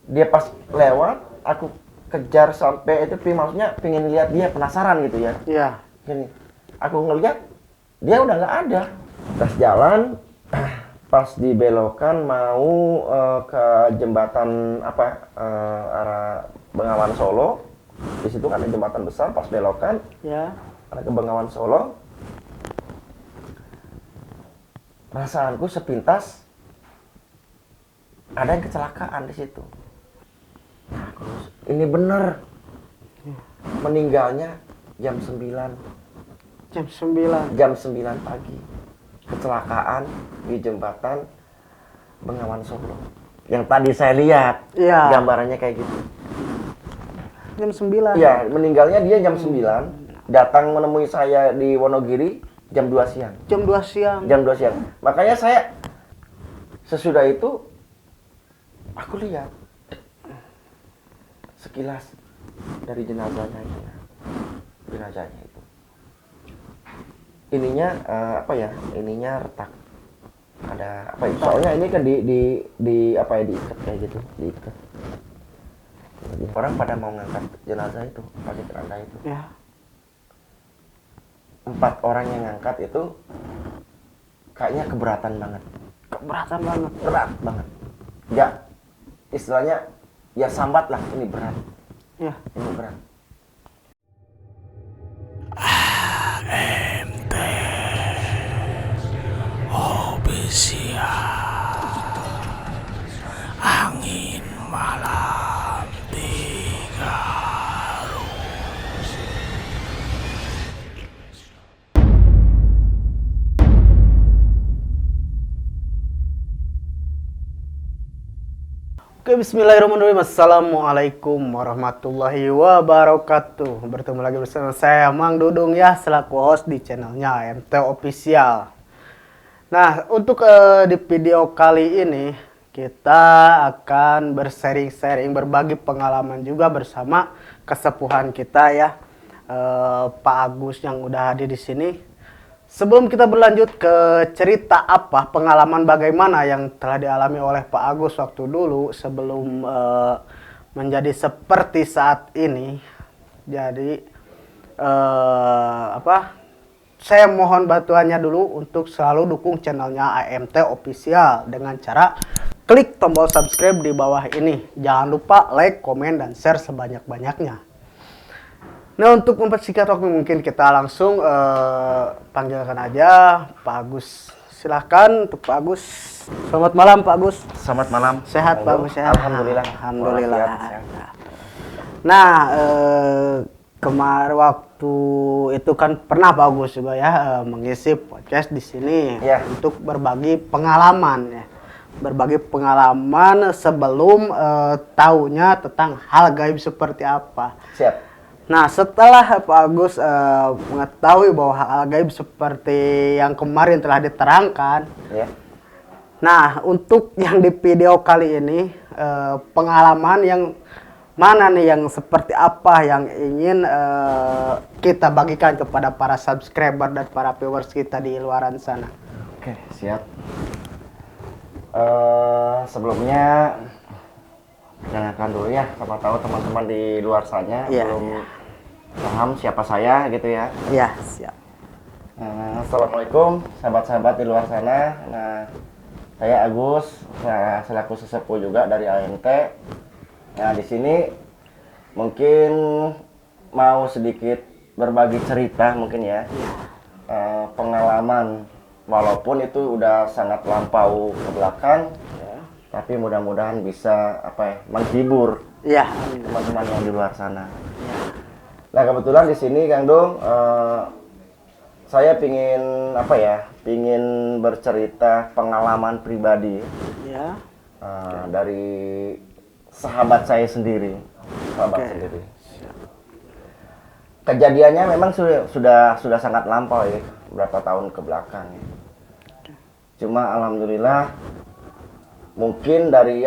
Dia pas lewat, aku kejar sampai itu, maksudnya pengen lihat dia, penasaran gitu ya. Iya. Gini, aku ngeliat dia udah nggak ada. Pas jalan, pas dibelokan mau ke jembatan arah Bengawan Solo. Di situ kan ada jembatan besar, pas belokan Ya. ada ke Bengawan Solo. Perasaanku sepintas ada yang kecelakaan di situ. Nah, ini bener meninggalnya jam 9 Jam 9. pagi. Kecelakaan di jembatan Bengawan Solo. Yang tadi saya lihat, Iya. gambarannya kayak gitu. Jam 9. Iya, meninggalnya dia jam 9, datang menemui saya di Wonogiri jam 2 siang. Jam 2 siang. Jam 2 siang. Makanya saya sesudah itu aku lihat sekilas dari jenazahnya itu. Jenazahnya itu. Ininya ininya retak. Ada apa ya? Soalnya ini kan diikat kayak gitu, diikat. Orang pada mau ngangkat jenazah itu pakai keranda itu. Ya. 4 orang yang ngangkat itu kayaknya keberatan banget. Keberatan banget. Berat banget. Ya, istilahnya ya sambat lah, ini berat. Ya. Ini berat. Angin malam tiga. Oke, bismillahirrahmanirrahim. Assalamualaikum warahmatullahi wabarakatuh. Bertemu lagi bersama saya, Mang Dudung ya, selaku host di channelnya AMT Official. Nah, untuk di video kali ini, kita akan bersharing-sharing, berbagi pengalaman juga bersama kesepuhan kita ya, Pak Agus yang udah hadir di sini. Sebelum kita berlanjut ke cerita pengalaman bagaimana yang telah dialami oleh Pak Agus waktu dulu sebelum menjadi seperti saat ini. Jadi saya mohon bantuannya dulu untuk selalu dukung channelnya AMT Official dengan cara klik tombol subscribe di bawah ini. Jangan lupa like, komen, dan share sebanyak-banyaknya. Nah, untuk mempersingkat waktu mungkin kita langsung panggilkan aja Pak Agus. Silahkan untuk Pak Agus. Selamat malam Pak Agus. Selamat malam. Sehat Pak Agus ya? Alhamdulillah. Alhamdulillah. Sehat. Nah, kemarin waktu itu kan pernah Pak Agus juga ya mengisi podcast di sini Ya. untuk berbagi pengalaman ya. Berbagi pengalaman sebelum tahunya tentang hal gaib seperti apa. Siap. Nah, setelah Pak Agus mengetahui bahwa hal gaib seperti yang kemarin telah diterangkan, Ya. nah untuk yang di video kali ini pengalaman yang mana nih, yang seperti apa yang ingin kita bagikan kepada para subscriber dan para viewers kita di luaran sana. Oke, siap. Sebelumnya perkenalkan dulu ya, siapa tahu teman-teman di luar sana Iya, belum paham siapa saya gitu ya. Ya, siap. Assalamualaikum sahabat-sahabat di luar sana. Nah, saya Agus, saya selaku sesepuh juga dari AMT. Nah, di sini mungkin mau sedikit berbagi cerita mungkin ya. Pengalaman, walaupun itu udah sangat lampau ke belakang, tapi mudah-mudahan bisa menghibur Ya. teman-teman yang di luar sana. Nah, kebetulan di sini Kang Dong, saya pingin pingin bercerita pengalaman pribadi Ya. dari sahabat saya sendiri, Oke. sendiri. Kejadiannya memang sudah sangat lampau ya, beberapa tahun ke belakang. Cuma alhamdulillah mungkin dari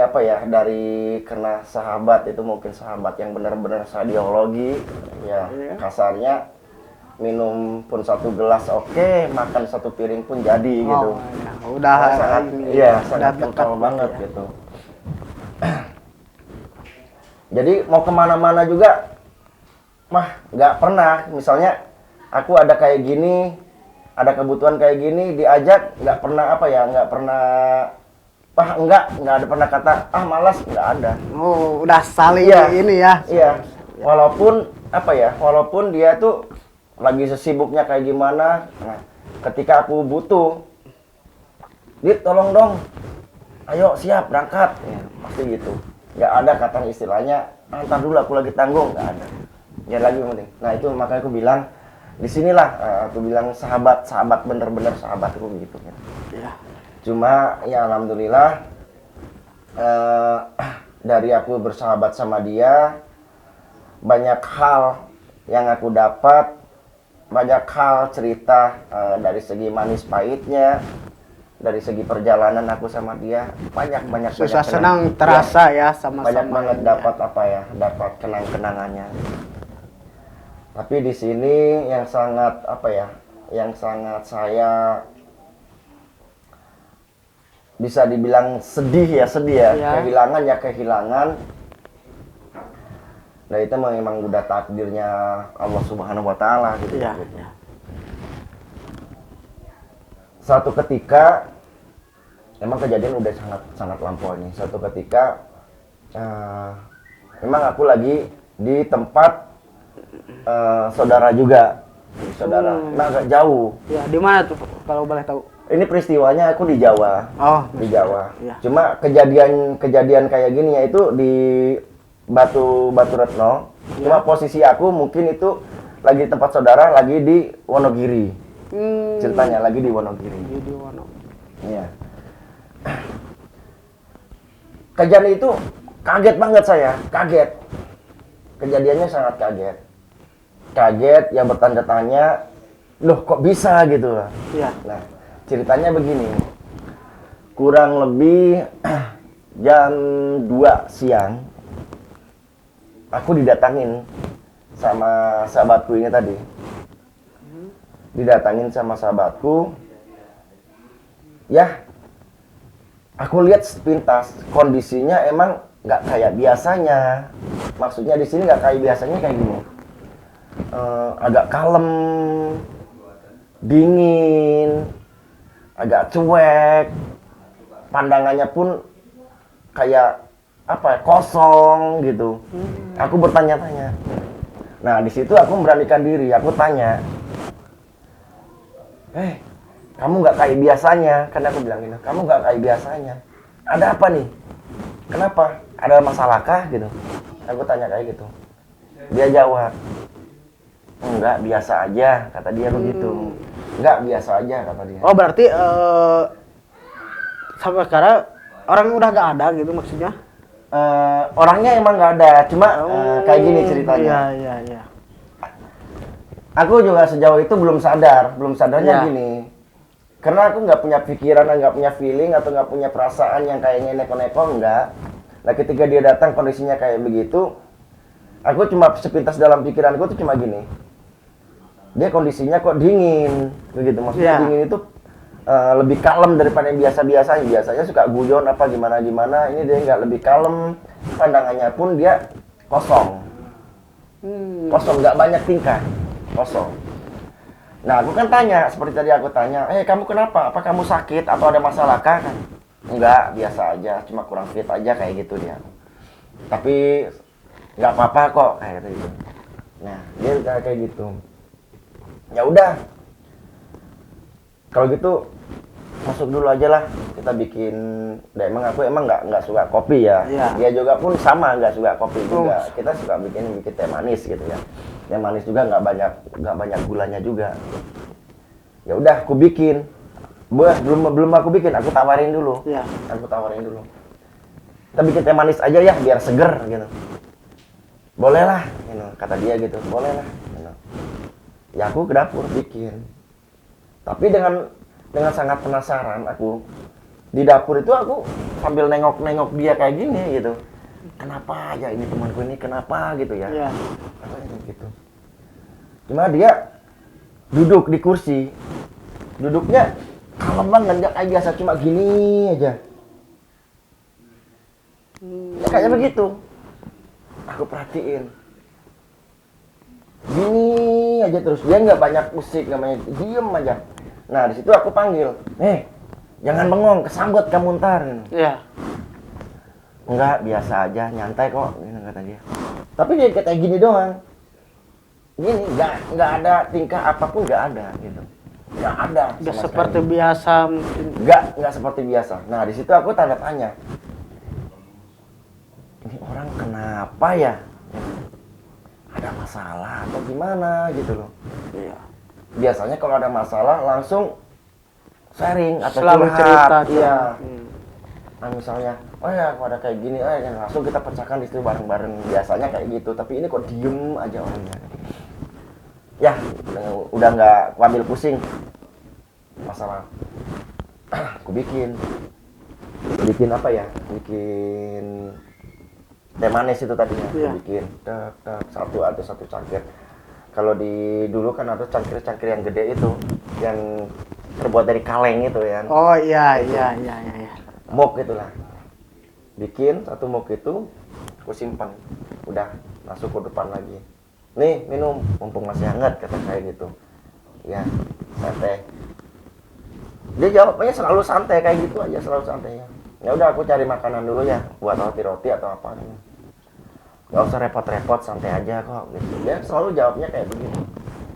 karena sahabat itu, mungkin sahabat yang benar-benar sadiologi ya, kasarnya minum pun 1 gelas oke, makan 1 piring pun jadi gitu. Ya. Udah sangat ini, iya udah sangat dekat kental banget ya. gitu. Jadi mau kemana-mana juga, mah nggak pernah. Misalnya aku ada kayak gini, ada kebutuhan kayak gini, diajak nggak pernah apa ya, nggak pernah, nggak ada pernah kata malas, nggak ada. Oh, udah saling Iya. ini ya. Iya, walaupun apa ya, walaupun dia tuh lagi sesibuknya kayak gimana, nah, ketika aku butuh, Dit tolong dong, ayo siap berangkat, ya, pasti gitu. Nggak ada kata istilahnya, ntar dulu aku lagi tanggung, nggak ada. Ya lagi penting. Nah itu makanya aku bilang, disinilah aku bilang sahabat bener-bener sahabat aku gitu. Iya. Cuma ya alhamdulillah dari aku bersahabat sama dia, banyak hal yang aku dapat, banyak hal cerita dari segi manis pahitnya, dari segi perjalanan aku sama dia, banyak Susah kenang- senang ya, terasa ya sama-sama. banyak banget ini ya. dapat apa ya, dapat kenang-kenangannya. Tapi di sini yang sangat apa ya, yang sangat saya bisa dibilang sedih ya, Iya. kehilangan. Nah itu memang udah takdirnya Allah Subhanahu Wa Taala gitu. Iya. Gitu. Satu ketika, memang kejadian udah sangat lampau nih. Satu ketika, memang aku lagi di tempat saudara juga, saudara. Nah agak jauh. Ya, di mana tuh kalau boleh tahu? Ini peristiwanya aku di Jawa. Oh, Di Jawa. Iya. Cuma kejadian kayak gini ya itu di Batu Retno. Cuma posisi aku mungkin itu lagi di tempat saudara, lagi di Wonogiri. Ceritanya lagi di Wonogiri. Di Wono. Iya. Kejadian itu kaget banget saya, kaget. Kejadiannya sangat kaget. Kaget yang bertanya-tanya, loh kok bisa gitu lah. Iya. Nah, ceritanya begini. Kurang lebih jam 2 siang, aku didatangin sama sahabatku ini tadi. Didatangin sama sahabatku. Ya, aku lihat sepintas kondisinya emang nggak kayak biasanya. Maksudnya di sini nggak kayak biasanya kayak gini. Agak kalem, dingin, agak cuek, pandangannya pun kayak apa ya, kosong gitu. Aku bertanya-tanya. Nah di situ aku memberanikan diri, aku tanya, kamu nggak kayak biasanya, kan aku bilang gitu, kamu nggak kayak biasanya. Ada apa nih? Kenapa? Ada masalah kah gitu? Aku tanya kayak gitu. Dia jawab, enggak, biasa aja, kata dia begitu. Enggak, biasa aja, kata dia. Oh, berarti sampai sekarang orang udah gak ada gitu maksudnya? Orangnya emang nggak ada, cuma kayak gini ceritanya. Iya. Aku juga sejauh itu belum sadarnya Ya. gini. Karena aku nggak punya pikiran, nggak punya feeling, atau nggak punya perasaan yang kayaknya neko-neko, enggak. Nah ketika dia datang kondisinya kayak begitu, aku cuma sepintas dalam pikiranku tuh cuma gini. Dia kondisinya kok dingin, begitu. Maksudnya Ya. dingin itu lebih kalem daripada yang biasa-biasanya. Biasanya suka guyon apa gimana-gimana. Ini dia nggak, lebih kalem. Pandangannya pun dia kosong. Kosong, nggak banyak tingkah. Kosong. Nah, aku kan tanya, seperti tadi aku tanya, kamu kenapa? Apa kamu sakit atau ada masalah kah? Kan? Enggak, biasa aja, cuma kurang fit aja kayak gitu dia. Tapi nggak apa-apa kok, kayak gitu. Nah, dia kayak gitu. Ya udah. Kalau gitu masuk dulu aja lah, kita bikin. Nah, emang aku nggak suka kopi ya. Iya. Dia juga pun sama nggak suka kopi juga. Kita suka bikin teh manis gitu ya. Teh manis juga nggak banyak gulanya juga. Ya udah, aku bikin. Belum aku bikin, aku tawarin dulu. Iya. Aku tawarin dulu. Kita bikin teh manis aja ya, biar seger gitu. Boleh lah, gitu. Kata dia gitu. Boleh lah. Gitu. Ya aku ke dapur bikin. Tapi dengan sangat penasaran aku. Di dapur itu aku sambil nengok dia kayak gini gitu. Kenapa ya ini temanku ini, kenapa gitu ya? Iya. Gitu. Cuma dia duduk di kursi. Duduknya kalem banget, nggak kayak biasa, cuma gini aja. Ya, kayak begitu. Aku perhatiin. Gini aja terus, dia nggak banyak musik, nggak banyak, diem aja. Nah di situ aku panggil, jangan bengong, kesambet kamu ntar. Iya. Enggak, biasa aja, nyantai kok, gitu kata dia. Tapi dia kayak gini doang. Gini, nggak ada tingkah apapun, nggak ada gitu. Nggak ada. Udah sama seperti sekali. biasa mungkin. Nggak seperti biasa. Nah di situ aku tanda tanya. Ini orang kenapa ya? Ada masalah atau gimana gitu loh. Iya. Biasanya kalau ada masalah langsung sharing atau Selalu curhat. cerita. Iya. Hmm. Nah misalnya, oh ya aku ada kayak gini, langsung kita pecahkan di situ bareng-bareng. Biasanya kayak gitu, tapi ini kok diem aja orangnya. Ya, udah nggak aku ambil pusing masalah. Aku bikin apa ya? Bikin teh manis itu tadinya. Iya. Aku bikin, satu cangkir. Kalau di dulu kan ada cangkir-cangkir yang gede itu, yang terbuat dari kaleng itu ya. Oh iya. Mok itulah. Bikin satu mok itu, aku simpan. Udah masuk ke depan lagi. Nih minum, mumpung masih hangat kata saya gitu. Ya, santai. Dia jawabnya selalu santai kayak gitu aja, selalu santai ya. Ya udah aku cari makanan dulu ya, buat roti atau apa. Gak usah repot-repot, santai aja kok gitu. Dia selalu jawabnya kayak begitu.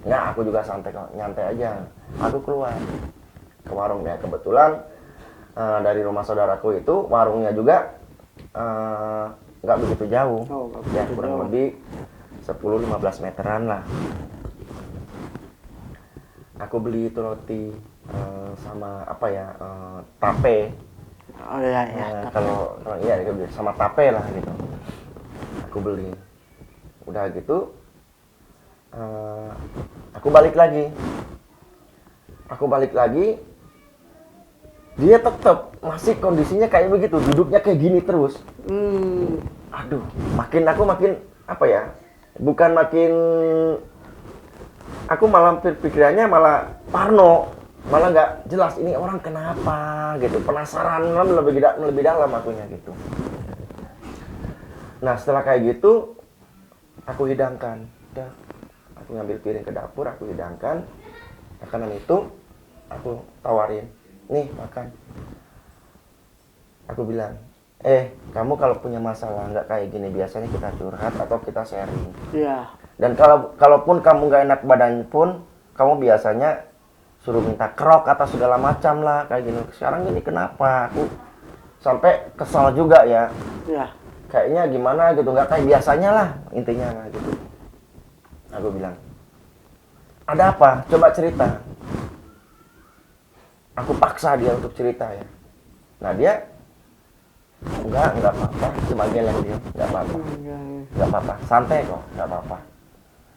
Ya aku juga santai kok, nyantai aja. Aku keluar ke warung ya, kebetulan dari rumah saudaraku itu warungnya juga nggak begitu jauh. Oh, nggak Ya begitu kurang jauh. lebih 10-15 meteran lah. Aku beli itu roti sama apa ya, tape. Oh iya. Kalau iya dia beli sama tape lah gitu. Aku beli. Udah gitu aku balik lagi. Dia tetap masih kondisinya kayak begitu, duduknya kayak gini terus. Aduh, makin apa ya? Bukan makin, aku malah pikirannya malah parno, malah nggak jelas ini orang kenapa gitu, penasaran lebih dalam akunya gitu. Nah setelah kayak gitu, aku hidangkan, udah, aku ngambil piring ke dapur, aku hidangkan makanan itu, aku tawarin, nih makan. Aku bilang, kamu kalau punya masalah nggak kayak gini, biasanya kita curhat atau kita sharing. Iya. Dan kalaupun kamu nggak enak badan pun, kamu biasanya suruh minta kerok atau segala macam lah kayak gini. Sekarang gini kenapa? Aku sampai kesal juga ya. Iya. Kayaknya gimana gitu, nggak kayak biasanya lah intinya lah gitu. Aku bilang, ada apa? Coba cerita. Aku paksa dia untuk cerita ya. Nah dia enggak apa-apa, cuma geleng dia, enggak apa-apa, santai kok, enggak apa-apa.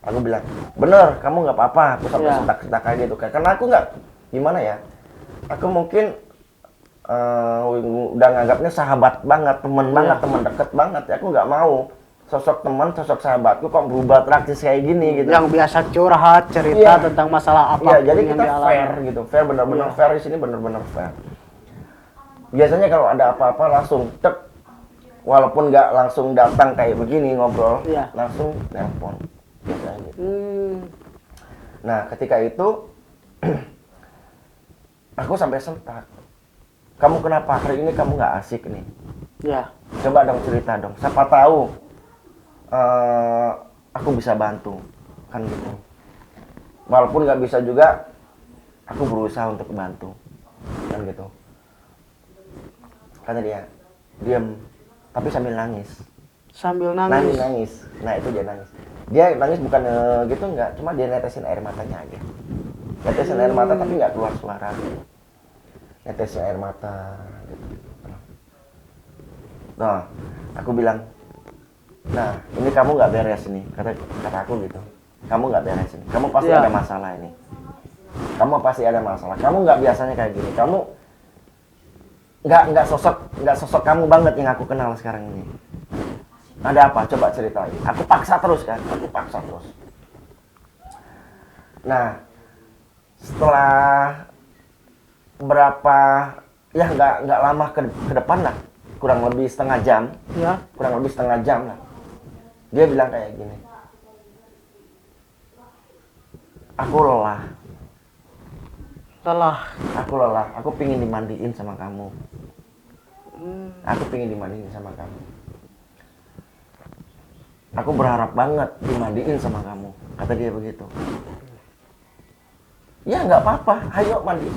Aku bilang, bener, kamu nggak apa-apa. Aku sampai setak-setak kayak gitu, karena aku nggak, gimana ya? Aku mungkin udah nganggapnya sahabat banget, temen banget, temen deket banget. Aku nggak mau sosok teman, sosok sahabatku kok berubah traktis kayak gini gitu. Yang biasa curhat, cerita tentang masalah apa. Iya, jadi kita fair gitu, bener-bener fair di sini, bener-bener fair. Biasanya kalau ada apa-apa langsung cek, walaupun nggak langsung datang kayak begini ngobrol, langsung nelpon. Biasanya gitu. Nah, ketika itu aku sampai sentak. Kamu kenapa hari ini kamu nggak asik nih? Iya. Coba dong cerita dong. Siapa tahu aku bisa bantu, kan gitu. Walaupun nggak bisa juga, aku berusaha untuk bantu, kan gitu. Karena dia diam, tapi sambil nangis. Sambil nangis. Nangis. Nah itu dia nangis. Dia nangis bukan gitu nggak, cuma dia netesin air matanya aja. Netesin air mata tapi nggak keluar suara. Netesin air mata. Gitu. Nah, aku bilang, nah ini kamu nggak beres nih, kata aku gitu. Kamu nggak beres ini. Kamu pasti ada masalah ini. Kamu pasti ada masalah. Kamu nggak biasanya kayak gini. Kamu nggak sosok kamu banget yang aku kenal sekarang ini. Ada apa? Coba ceritain. Aku paksa terus kan. Nah, setelah berapa ya nggak lama ke depan lah, kurang lebih setengah jam lah. Dia bilang kayak gini, aku lelah, aku pingin dimandiin sama kamu. Aku pingin dimandiin sama kamu. Aku berharap banget dimandiin sama kamu, kata dia begitu. Ya nggak apa-apa, ayo mandi.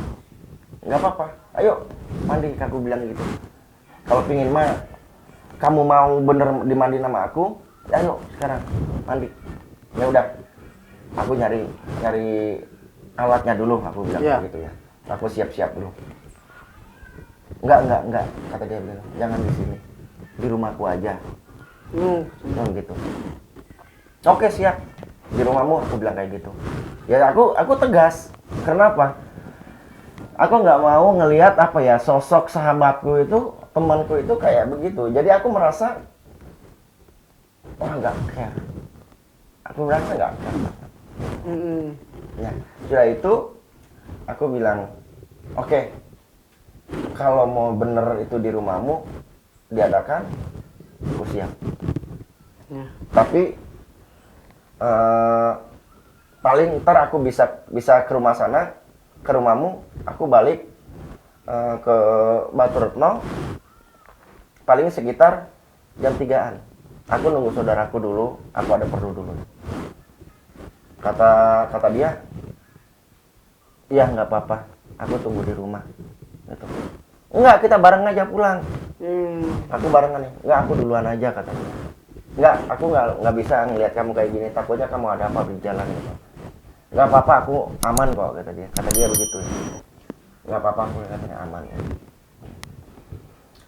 Nggak apa-apa, ayo mandi, aku bilang gitu. Kalau pingin mah, kamu mau bener dimandiin sama aku, ya ayo sekarang mandi. Ya udah, aku nyari alatnya dulu, aku bilang gitu ya. Aku siap-siap dulu. Enggak, kata dia bilang, jangan di sini, di rumahku aja. Gitu. Oke, siap, di rumahmu, aku bilang kayak gitu. Ya aku tegas. Kenapa? Aku nggak mau ngelihat apa ya, sosok sahabatku itu, temanku itu kayak begitu. Jadi aku merasa nggak care. Aku merasa nggak care. Ya, sudah itu aku bilang, oke, kalau mau bener itu di rumahmu diadakan, aku siap. Tapi paling ntar aku bisa ke rumah sana, ke rumahmu, aku balik ke Batu Retno paling sekitar jam 3-an. Aku nunggu saudaraku dulu, aku ada perlu dulu. Kata dia, iya nggak apa-apa, aku tunggu di rumah. Gitu. Enggak, kita bareng aja pulang. Aku barengan nih, enggak, aku duluan aja, kata dia. Enggak, aku nggak bisa ngelihat kamu kayak gini, takutnya kamu ada apa di jalan gitu. Nggak apa-apa, aku aman kok, kata dia. Kata dia begitu. Nggak apa-apa, aku katanya aman.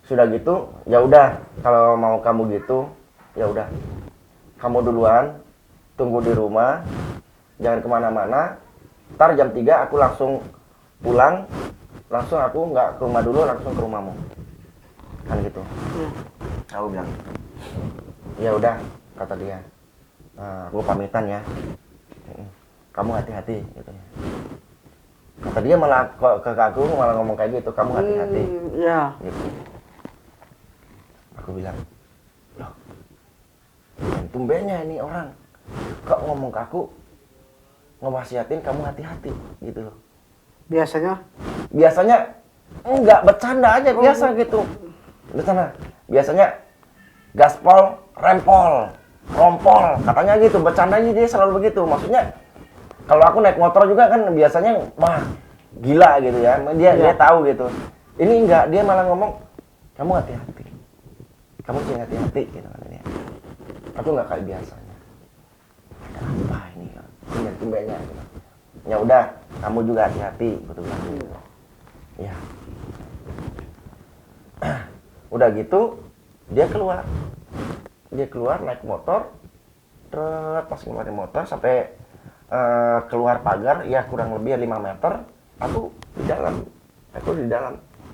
Sudah gitu, ya udah, kalau mau kamu gitu, ya udah, kamu duluan, tunggu di rumah, jangan kemana-mana. Ntar jam 3 aku langsung pulang, langsung aku nggak ke rumah dulu, langsung ke rumahmu, kan gitu. Aku bilang, ya udah, kata dia, aku pamitan ya, kamu hati-hati, gitu. Kata dia malah ke aku malah ngomong kayak gitu, kamu hati-hati. Gitu. Aku bilang, loh, tumbennya ini orang kok ngomong ke aku, ngewasiatin kamu hati-hati, gitu loh. Biasanya enggak, bercanda aja, biasa gitu. Bercanda. Biasanya gaspol, rempol, rompol, katanya gitu. Bercandanya dia selalu begitu. Maksudnya kalau aku naik motor juga kan biasanya wah, gila gitu ya. Dia tahu gitu. Ini enggak, dia malah ngomong, kamu hati-hati. Kamu sih hati-hati gitu katanya. Aku enggak kayak biasanya. Ada apa ini? Ini tumbennya gitu. Ya udah, kamu juga hati-hati, betul gitu. Ya. Udah gitu, dia keluar naik motor, pas ngeluarin motor sampai keluar pagar, ya kurang lebih 5 meter, aku di dalam,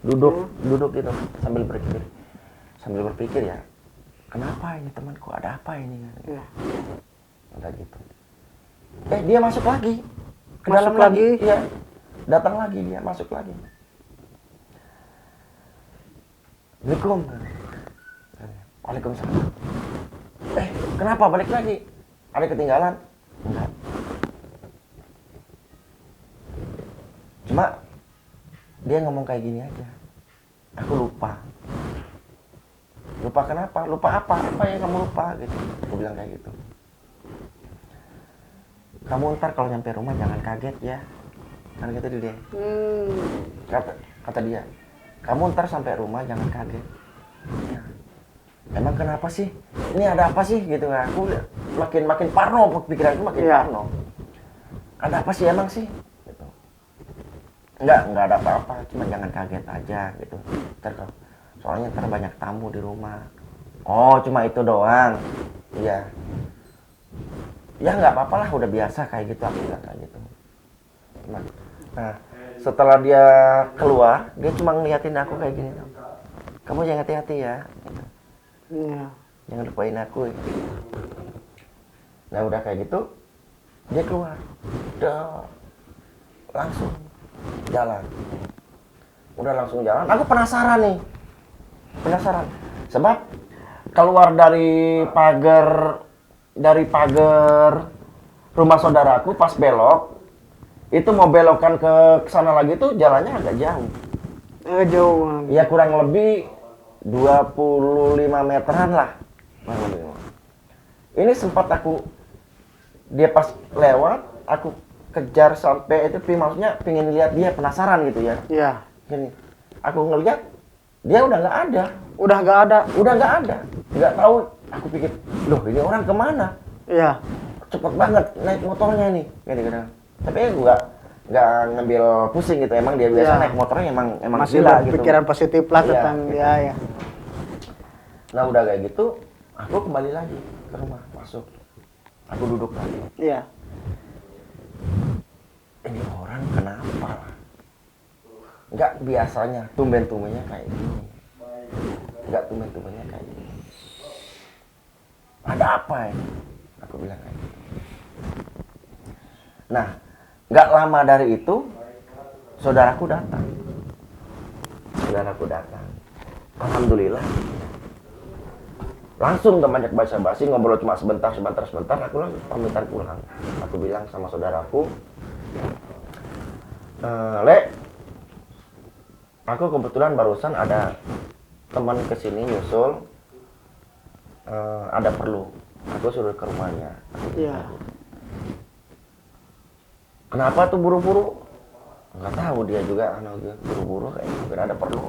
duduk gitu sambil berpikir ya, kenapa ini temanku, ada apa ini? Udah gitu. Dia masuk lagi. Ke dalam lagi. Iya. Datang lagi dia, masuk lagi. Assalamualaikum. Waalaikumsalam. Kenapa balik lagi? Ada ketinggalan? Enggak. Cuma dia ngomong kayak gini aja. Aku lupa. Lupa kenapa? Lupa apa? Apa yang kamu lupa? Gitu. Aku bilang kayak gitu. Kamu ntar kalau nyampe rumah jangan kaget ya. Kan gitu dia. Kata dia. Kamu ntar sampai rumah jangan kaget. Ya. Emang kenapa sih? Ini ada apa sih gitu. Aku makin parno, pikiranku makin parno. Ada apa sih emang sih? Gitu. Enggak ada apa-apa, cuma jangan kaget aja gitu. Soalnya ntar banyak tamu di rumah. Oh, cuma itu doang. Iya. Ya nggak apa-apa lah, udah biasa kayak gitu, aku bilang kayak gitu. Nah, setelah dia keluar, dia cuma ngeliatin aku kayak gini. Kamu jangan hati-hati ya. Gitu. Jangan lupain aku. Gitu. Nah udah kayak gitu, dia keluar. Langsung jalan. Udah langsung jalan. Aku penasaran nih. Sebab keluar dari pagar dari pagar rumah saudaraku pas belok, itu mau belokan ke sana lagi tuh jalannya agak jauh. Jauh. Ya kurang lebih 25 meteran lah. Ini sempat dia pas lewat, aku kejar sampai itu, maksudnya pengen lihat dia, penasaran gitu ya. Iya. Gini, aku ngeliat dia udah nggak ada. Udah nggak ada. Nggak tahu. Aku pikir, loh ini orang kemana? Iya. Cepet banget naik motornya nih. Gitu. Tapi aku nggak ngambil pusing gitu. Emang dia biasa Iya. naik motornya emang Masih gila gitu. pikiran positif lah Iya, tentang gitu. dia ya. Nah udah kayak gitu, aku kembali lagi ke rumah, masuk. Aku duduk lagi. Iya. Ini orang kenapa? Nggak biasanya, tumben-tumbennya kayak gini. Nggak tumben-tumbennya kayak gini. Ada apa ya? Aku bilang kayak gitu. Nah, nggak lama dari itu, saudaraku datang. Alhamdulillah. Langsung gak banyak basa-basi, ngobrol cuma sebentar, aku langsung pamitan pulang. Aku bilang sama saudaraku, Le, aku kebetulan barusan ada teman kesini nyusul, ada perlu, aku suruh ke rumahnya. Iya. Kenapa tuh buru-buru? Nggak tahu, dia juga buru-buru kayak mungkin ada perlu.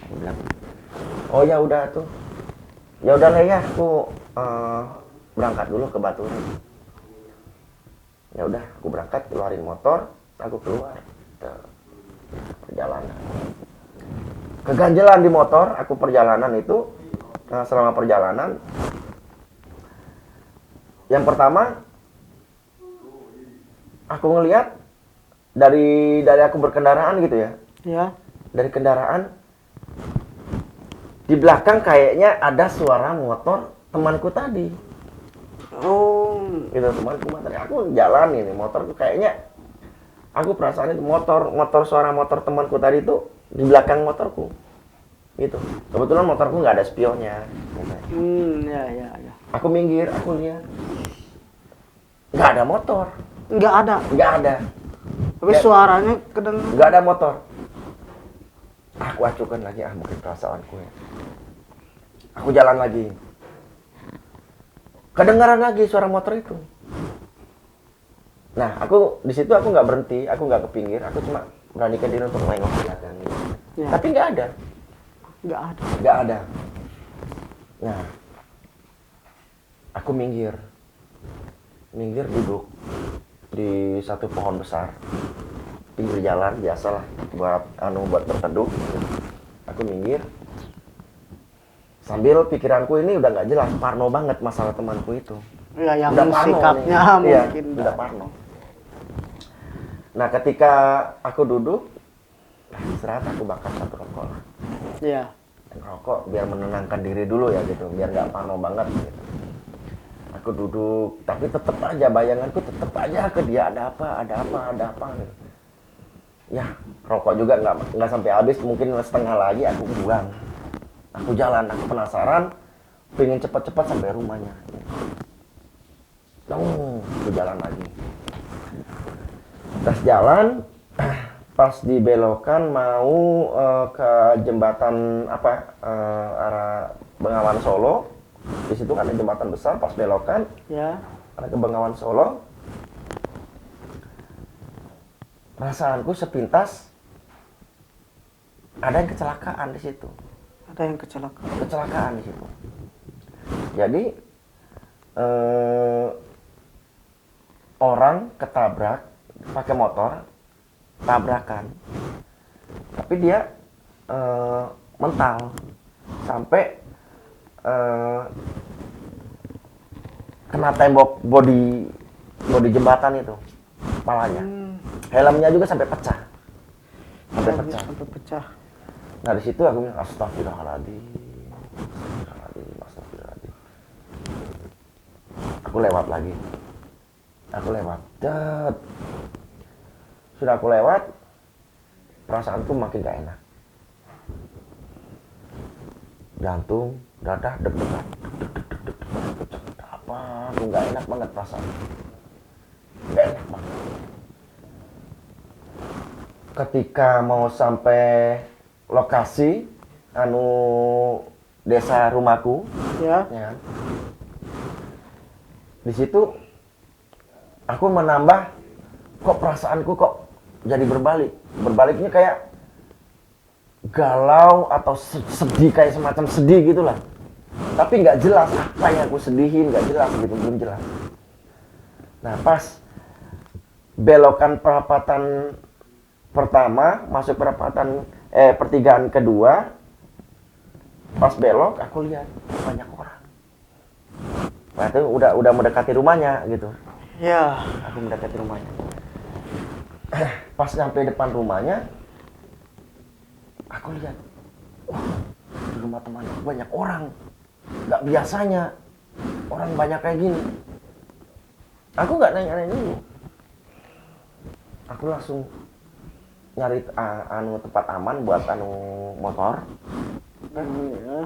Aku bilang, oh ya udah tuh. Ya udah lah ya, aku berangkat dulu ke Batu. Ya udah, aku berangkat, keluarin motor, aku keluar ke perjalanan. Keganjelan di motor, aku perjalanan itu, selama perjalanan, yang pertama, aku ngelihat dari aku berkendaraan gitu ya, Iya. dari kendaraan. Di belakang kayaknya ada suara motor temanku tadi. Oh. Gitu, temanku tadi. Aku jalan ini, motor tuh kayaknya, aku perasaan itu suara motor temanku tadi itu di belakang motorku. Gitu. Kebetulan motorku nggak ada spionnya. Gitu. Ya. Aku minggir, aku lihat. Nggak ada motor. Nggak ada. Tapi Ya. suaranya kedengaran. Nggak ada motor. Aku acukan lagi, mungkin perasaanku ya. Aku jalan lagi. Kedengaran lagi suara motor itu. Nah, di situ aku nggak berhenti, aku nggak ke pinggir, aku cuma beranikan diri untuk nengok ke belakang. Ya. Tapi nggak ada. Nggak ada. Nah, aku minggir duduk di satu pohon besar. Pinggir jalan biasalah buat berteduh. Aku minggir sambil pikiranku ini udah nggak jelas, parno banget masalah temanku itu. Ya, yang Udah parno sikapnya nih. mungkin Iya, udah parno. Nah, ketika aku duduk, istirahat, aku bakar satu rokok lah. Iya. Rokok biar menenangkan diri dulu ya gitu, biar nggak parno banget gitu. Aku duduk, tapi tetap aja bayanganku tetap aja ke dia, ada apa gitu. Ya, rokok juga nggak sampai habis, mungkin setengah lagi aku buang. Aku jalan, aku penasaran, pengen cepat-cepat sampai rumahnya. Aku jalan lagi. Pas jalan, pas dibelokan mau ke jembatan arah Bengawan Solo. Di situ kan ada jembatan besar, pas belokan, Ya. ada ke Bengawan Solo. Perasaanku sepintas ada yang kecelakaan di situ. Ada yang Kecelakaan di situ. Jadi orang ketabrak pakai motor, tabrakan. Tapi dia mental sampai kena tembok bodi jembatan itu, kepalanya. Helmnya juga sampai pecah. Sampai pecah. Nah, di situ aku bilang astagfirullahaladzim. Aku lewat lagi. Sudah aku lewat, perasaanku makin gak enak. Jantung, dada, deg-degan. Apa itu nggak enak banget perasaan. Nggak enak banget. Ketika mau sampai lokasi desa rumahku, Ya. ya kan? Di situ aku menambah, kok perasaanku kok jadi berbalik. Berbaliknya kayak galau atau sedih, kayak semacam sedih gitulah. Tapi nggak jelas apa yang aku sedihin, nggak jelas gitu, belum jelas. Nah pas belokan perapatan pertama masuk pertigaan kedua, pas belok aku lihat banyak orang. Nah itu udah mendekati rumahnya gitu. Ya. Aku mendekati rumahnya. Pas sampai depan rumahnya, aku lihat, wah, di rumah teman banyak orang. Nggak biasanya orang banyak kayak gini. Aku nggak nanya-nanya dulu. Aku langsung nyari tempat aman buat motor. Ya.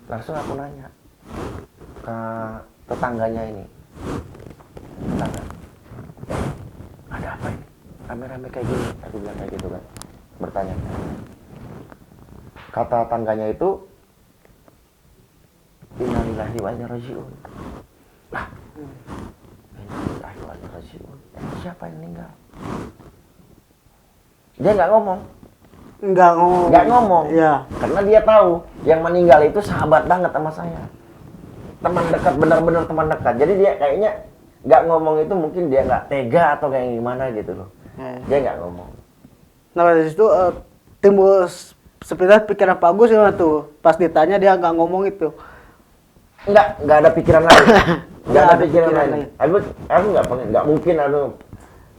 Langsung aku nanya ke tetangganya ini. Tetangga, ada apa ini? Rame-rame kayak gini. Aku bilang kayak gitu kan. Bertanya. Kata tangganya itu, innalillahi wa inna raji'un. Lah, innalillahi wa inna raji'un. Siapa yang meninggal? Dia nggak ngomong. Nggak ngomong. Ya. Karena dia tahu yang meninggal itu sahabat banget sama saya. Teman dekat, benar-benar teman dekat. Jadi dia kayaknya nggak ngomong itu mungkin dia nggak tega atau kayak gimana gitu loh. Ya. Dia nggak ngomong. Nah dari situ timbul sepintas pikiran Pak Agus gimana tuh? Pas ditanya dia nggak ngomong itu. Nggak ada pikiran lain. Nggak ada pikiran lain. lain. Aku nggak mungkin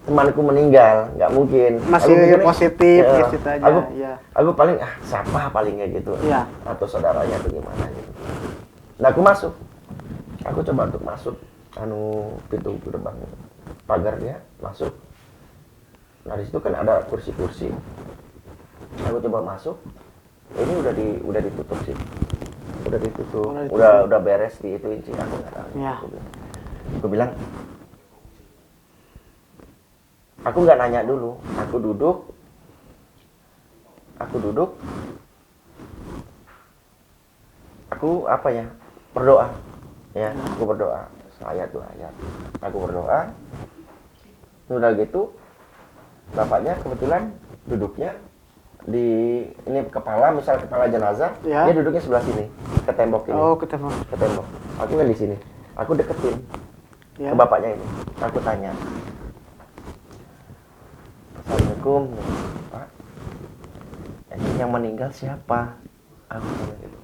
temanku meninggal, nggak mungkin. Masih Aku mikirnya, positif ya, gitu aja. Aku, Ya. aku paling siapa palingnya gitu. Iya. Atau saudaranya atau gimana gitu. Nah aku masuk. Aku coba untuk masuk pintu gerbang pagarnya masuk. Nah di situ kan ada kursi-kursi. Aku coba masuk. Ini udah ditutup sih. Udah ditutup. Udah beres di itu sih. Aku nggak tahu. Ya. Aku bilang, aku nggak nanya dulu. Aku duduk. Aku berdoa. Ya, aku berdoa. Ayat dua ayat. Aku berdoa. Udah gitu, bapaknya kebetulan duduknya di ini kepala jenazah, Ya. dia duduknya sebelah sini, ke tembok ini. Oh ketemu. Ke tembok. Aku kan di sini. Aku deketin Ya. ke bapaknya ini. Aku tanya, Assalamualaikum, Pak. Ini yang meninggal siapa? Aku tanya gitu.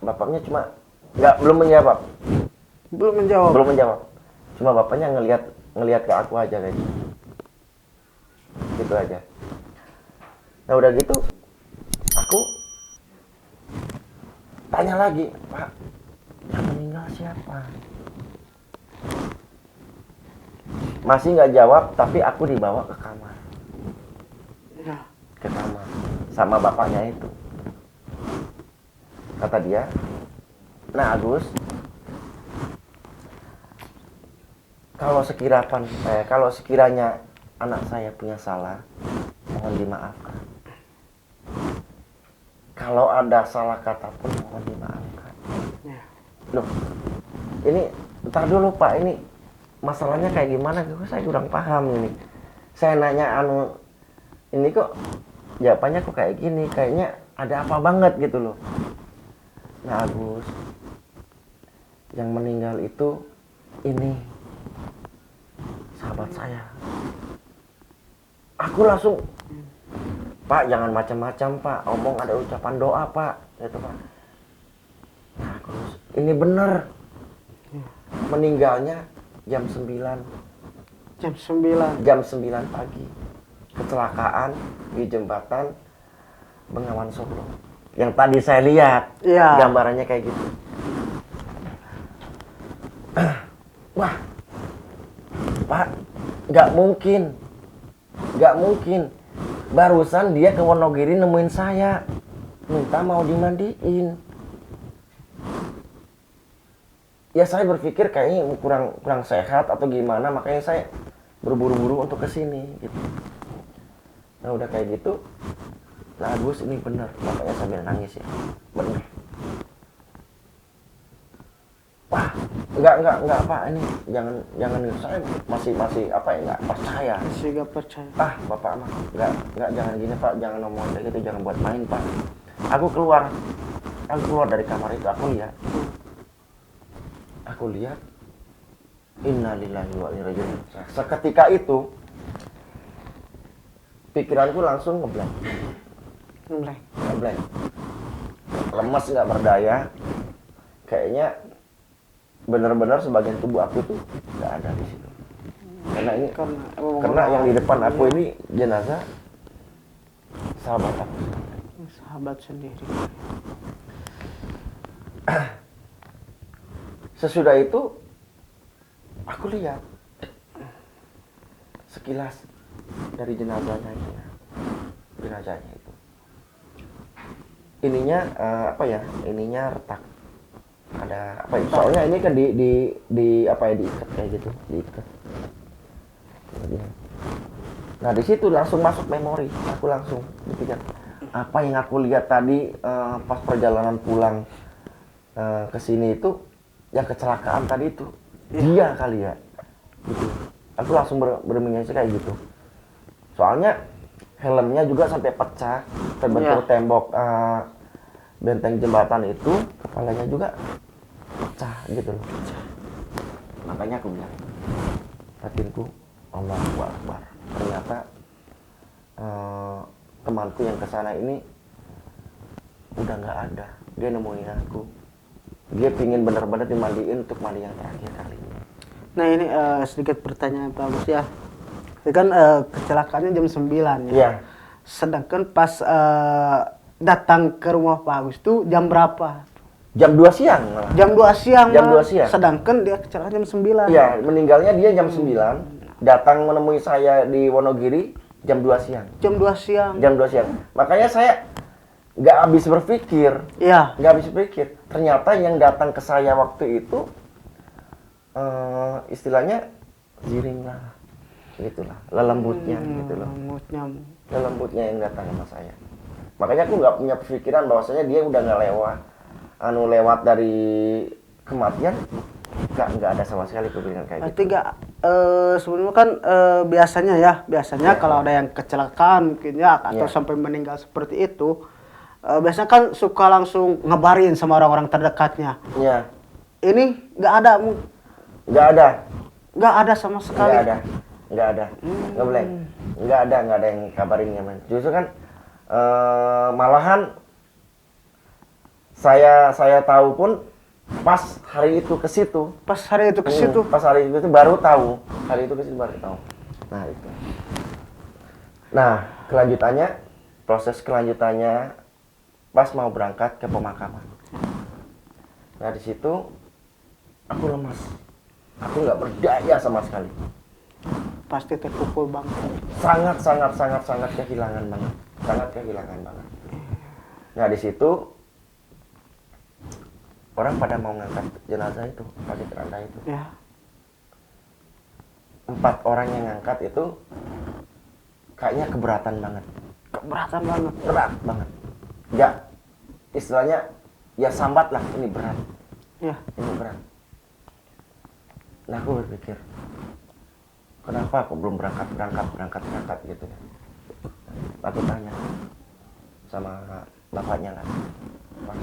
Bapaknya cuma belum menjawab. Belum menjawab. Cuma bapaknya ngelihat ke aku aja kayak gitu. Gitu aja. Nah udah gitu, aku tanya lagi, Pak, yang meninggal siapa? Masih nggak jawab, tapi aku dibawa ke kamar. Ya. Ke kamar sama bapaknya itu. Kata dia, nah Agus, kalau sekiranya anak saya punya salah, mohon dimaafkan. Kalau ada salah kata pun mohon dimaafkan. Ya. Loh, ini ntar dulu Pak, ini masalahnya kayak gimana? Saya kurang paham ini. Saya nanya ini kok jawabannya kok kayak gini, kayaknya ada apa banget gitu loh. Nah Agus, yang meninggal itu ini sahabat saya. Aku langsung, Pak jangan macam-macam Pak, omong ada ucapan doa Pak, gitu Pak. Nah, Agus, ini bener meninggalnya jam 9 pagi, kecelakaan di jembatan Bengawan Solo. Yang tadi saya lihat, Iya. gambarannya kayak gitu. Wah, Pak, nggak mungkin. Barusan dia ke Wonogiri nemuin saya, minta mau dimandiin. ya saya berpikir kayaknya kurang sehat atau gimana, makanya saya berburu-buru untuk kesini gitu. Nah udah kayak gitu, nah Gus ini bener, bapaknya sambil nangis ya, bener. Wah, enggak Pak, ini jangan saya masih apa ya, enggak percaya. Masih gak percaya. Ah, Bapak mah enggak jangan gini Pak, jangan ngomong kayak gitu, jangan buat main Pak. Aku keluar dari kamar itu, aku lihat innalillahi wa inna ilaihi raji'un. Seketika itu pikiranku langsung ngeblank. Lemes, nggak berdaya. Kayaknya benar-benar sebagian tubuh aku tuh nggak ada di situ. Karena yang di depan aku ini jenazah sahabat aku. Sahabat sendiri. Sesudah itu aku lihat sekilas dari jenazahnya itu. Ininya ininya retak. Ada apa ya? Soalnya ini kan diikat kayak gitu, diikat. Nah, di situ langsung masuk memori. Aku langsung dipikir apa yang aku lihat tadi pas perjalanan pulang ke sini itu, yang kecelakaan tadi itu dia kali ya gitu. Aku langsung berminyak kayak gitu, soalnya helmnya juga sampai pecah, terbentur tembok benteng jembatan itu, kepalanya juga pecah gitu loh. Makanya aku bilang, batinku Allahu Akbar, ternyata temanku yang kesana ini udah nggak ada. Dia nemuin aku, dia pingin benar-benar dimandiin untuk mandi yang terakhir kali. Nah ini sedikit pertanyaan Pak Agus ya. Ini kan kecelakaannya jam 9 ya. Iya. Sedangkan pas datang ke rumah Pak Agus itu jam berapa? Jam 2 siang malah. Jam 2 siang. Jam 2 siang. Sedangkan dia kecelakaan jam 9. Iya, meninggalnya dia jam 9, datang menemui saya di Wonogiri jam 2 siang. Jam 2 siang. Jam 2 siang. Makanya saya nggak habis berpikir. Iya. Nggak habis berpikir. Ternyata yang datang ke saya waktu itu istilahnya ziring lah. Gitulah, lelembutnya gitu loh. Lelembutnya yang datang sama saya. Makanya aku nggak punya pikiran bahwasanya dia udah nggak lewat dari kematian. Nggak ada sama sekali kepikiran kayak Berarti gitu. nggak sebelumnya kan biasanya kalau ada yang kecelakaan mungkin ya atau sampai meninggal seperti itu, biasanya kan suka langsung ngebarin sama orang-orang terdekatnya. Iya. Ini nggak ada. Nggak ada sama sekali. Nggak ada. Nggak boleh. Nggak ada yang kabarin ya, man. Justru kan malahan saya tahu pun pas hari itu ke situ. Pas hari itu ke situ. Pas hari itu baru tahu. Hari itu ke situ baru tahu. Nah, itu. Nah, proses kelanjutannya pas mau berangkat ke pemakaman. Nah, di situ aku lemas. Aku nggak berdaya sama sekali. Pasti terpukul banget. Sangat kehilangan banget. Sangat kehilangan banget. Nah, di situ orang pada mau ngangkat jenazah itu, pakai keranda itu. Ya. 4 orang yang ngangkat itu kayaknya keberatan banget. Berat banget. Ya, istilahnya ya sambat lah, ini berat. Ya. Ini berat. Nah, aku berpikir, kenapa aku belum berangkat gitu ya. Aku tanya sama bapaknya kan, Pak,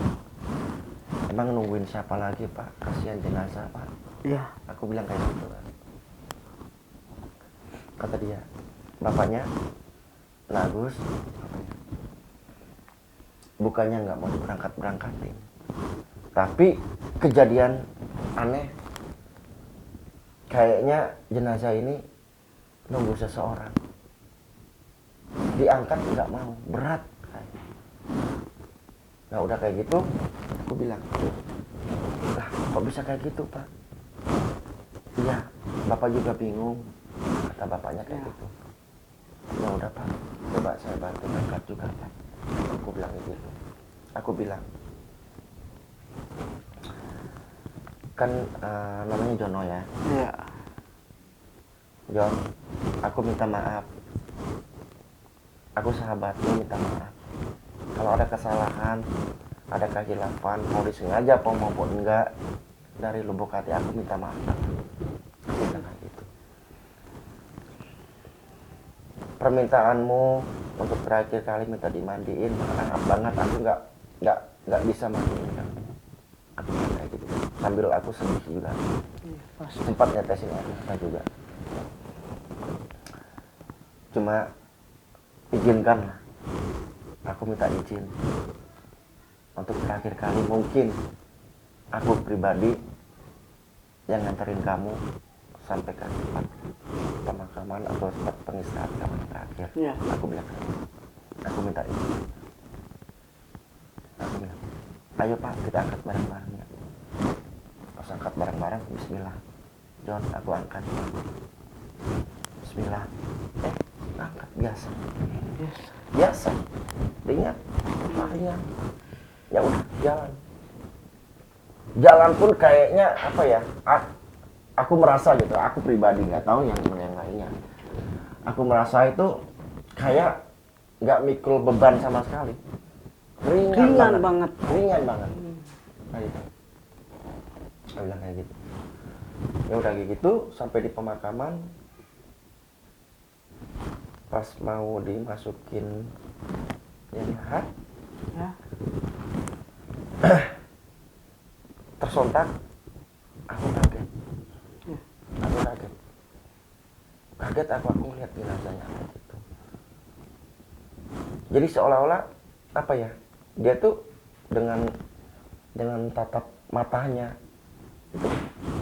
emang nungguin siapa lagi Pak? Kasihan jenazah Pak. Iya. Aku bilang kayak gitu kan. Kata dia, bapaknya, nah Gus, bukannya nggak mau berangkatin, tapi kejadian aneh. Kayaknya jenazah ini nunggu seseorang. Diangkat nggak mau, berat. Nah udah kayak gitu, aku bilang, lah kok bisa kayak gitu Pak? Iya, Bapak juga bingung. Kata bapaknya kayak gitu. Ya udah Pak, coba saya bantu angkat juga Pak. Aku bilang gitu. Aku bilang, kan namanya Jono ya. Iya. Jon, aku minta maaf. Aku sahabatmu minta maaf. Kalau ada kesalahan, ada kehilafan, mau disengaja apa maupun enggak, dari lubuk hati aku minta maaf. Aku bilang kayak gitu. Permintaanmu untuk terakhir kali minta dimandiin, maaf banget aku nggak bisa mandiin kamu. Aku bilang kayak gitu. Sambil aku sedih juga. Iya, pasti. Sempat nyetesin air mata juga. Cuma izinkanlah, aku minta izin untuk terakhir kali mungkin aku pribadi yang nganterin kamu sampai ke tempat pemakaman atau tempat pengistirahatan kamu yang terakhir. Iya. Aku bilang, aku minta izin. Aku bilang, ayo Pak, kita angkat bareng-bareng ya. Pas angkat bareng-bareng, bismillah. John, aku angkat. Bismillah. Angkat biasa. Yes. Biasa. Ringan. Ringan. Ya udah, jalan. Jalan pun kayaknya apa ya? Aku merasa gitu, aku pribadi nggak tahu yang lainnya. Aku merasa itu kayak nggak mikul beban sama sekali. Ringan banget. Ringan banget. Kayak gitu. Saya bilang kayak gitu. Ya udah kayak gitu sampai di pemakaman. Pas mau dimasukin yang lahat, Ya. tersontak, aku kaget. Aku kaget. Kaget aku ngeliat jenazahnya kayak gitu. Jadi seolah-olah apa ya? Dia tuh dengan tatap matanya itu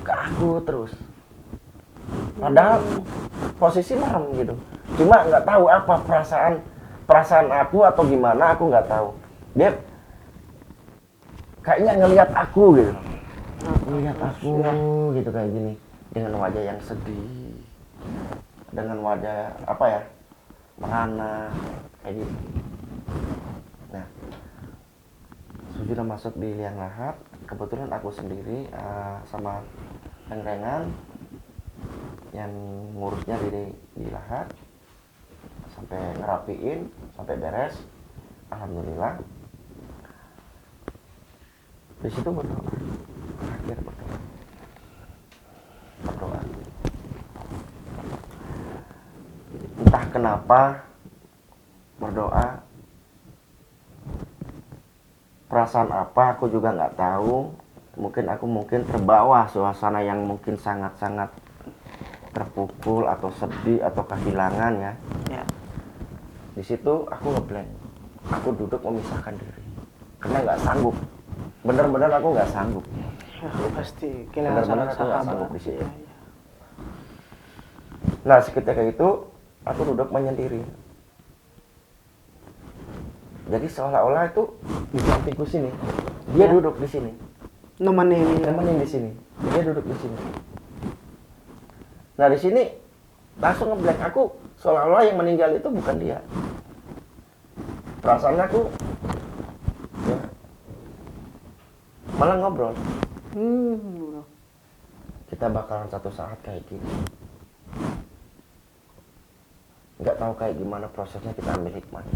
ke aku terus. Padahal posisi merem gitu. Cuma nggak tahu apa perasaan aku atau gimana, aku nggak tahu. Dia kayaknya ngelihat aku gitu. Ngelihat aku gitu kayak gini dengan wajah yang sedih. Dengan wajah apa ya? Merana kayak gitu. Nah, sudah masuk di liang lahat, kebetulan aku sendiri sama reng-rengan yang ngurusnya di lahat sampai ngerapiin sampai beres, alhamdulillah. Di situ berdoa, terakhir berdoa. Entah kenapa berdoa, perasaan apa aku juga nggak tahu. Mungkin terbawa suasana yang mungkin sangat-sangat terpukul atau sedih atau kehilangan ya. Ya. Di situ aku ngeblank, aku duduk memisahkan diri karena nggak sanggup. Bener-bener aku nggak sanggup. Ya, pasti kehilangan Bener-bener aku nggak sahabat. sanggup di situ. Ya, ya. Nah seketika itu aku duduk menyendiri. Jadi seolah-olah itu di sampingku sini, dia Ya. duduk di sini, nemenin di sini, dia duduk di sini. Nah di sini langsung ngeblank aku, seolah-olah yang meninggal itu bukan dia. Perasaannya aku ya, malah ngobrol. Kita bakalan satu saat kayak gini. Nggak tahu kayak gimana prosesnya, kita ambil hikmahnya.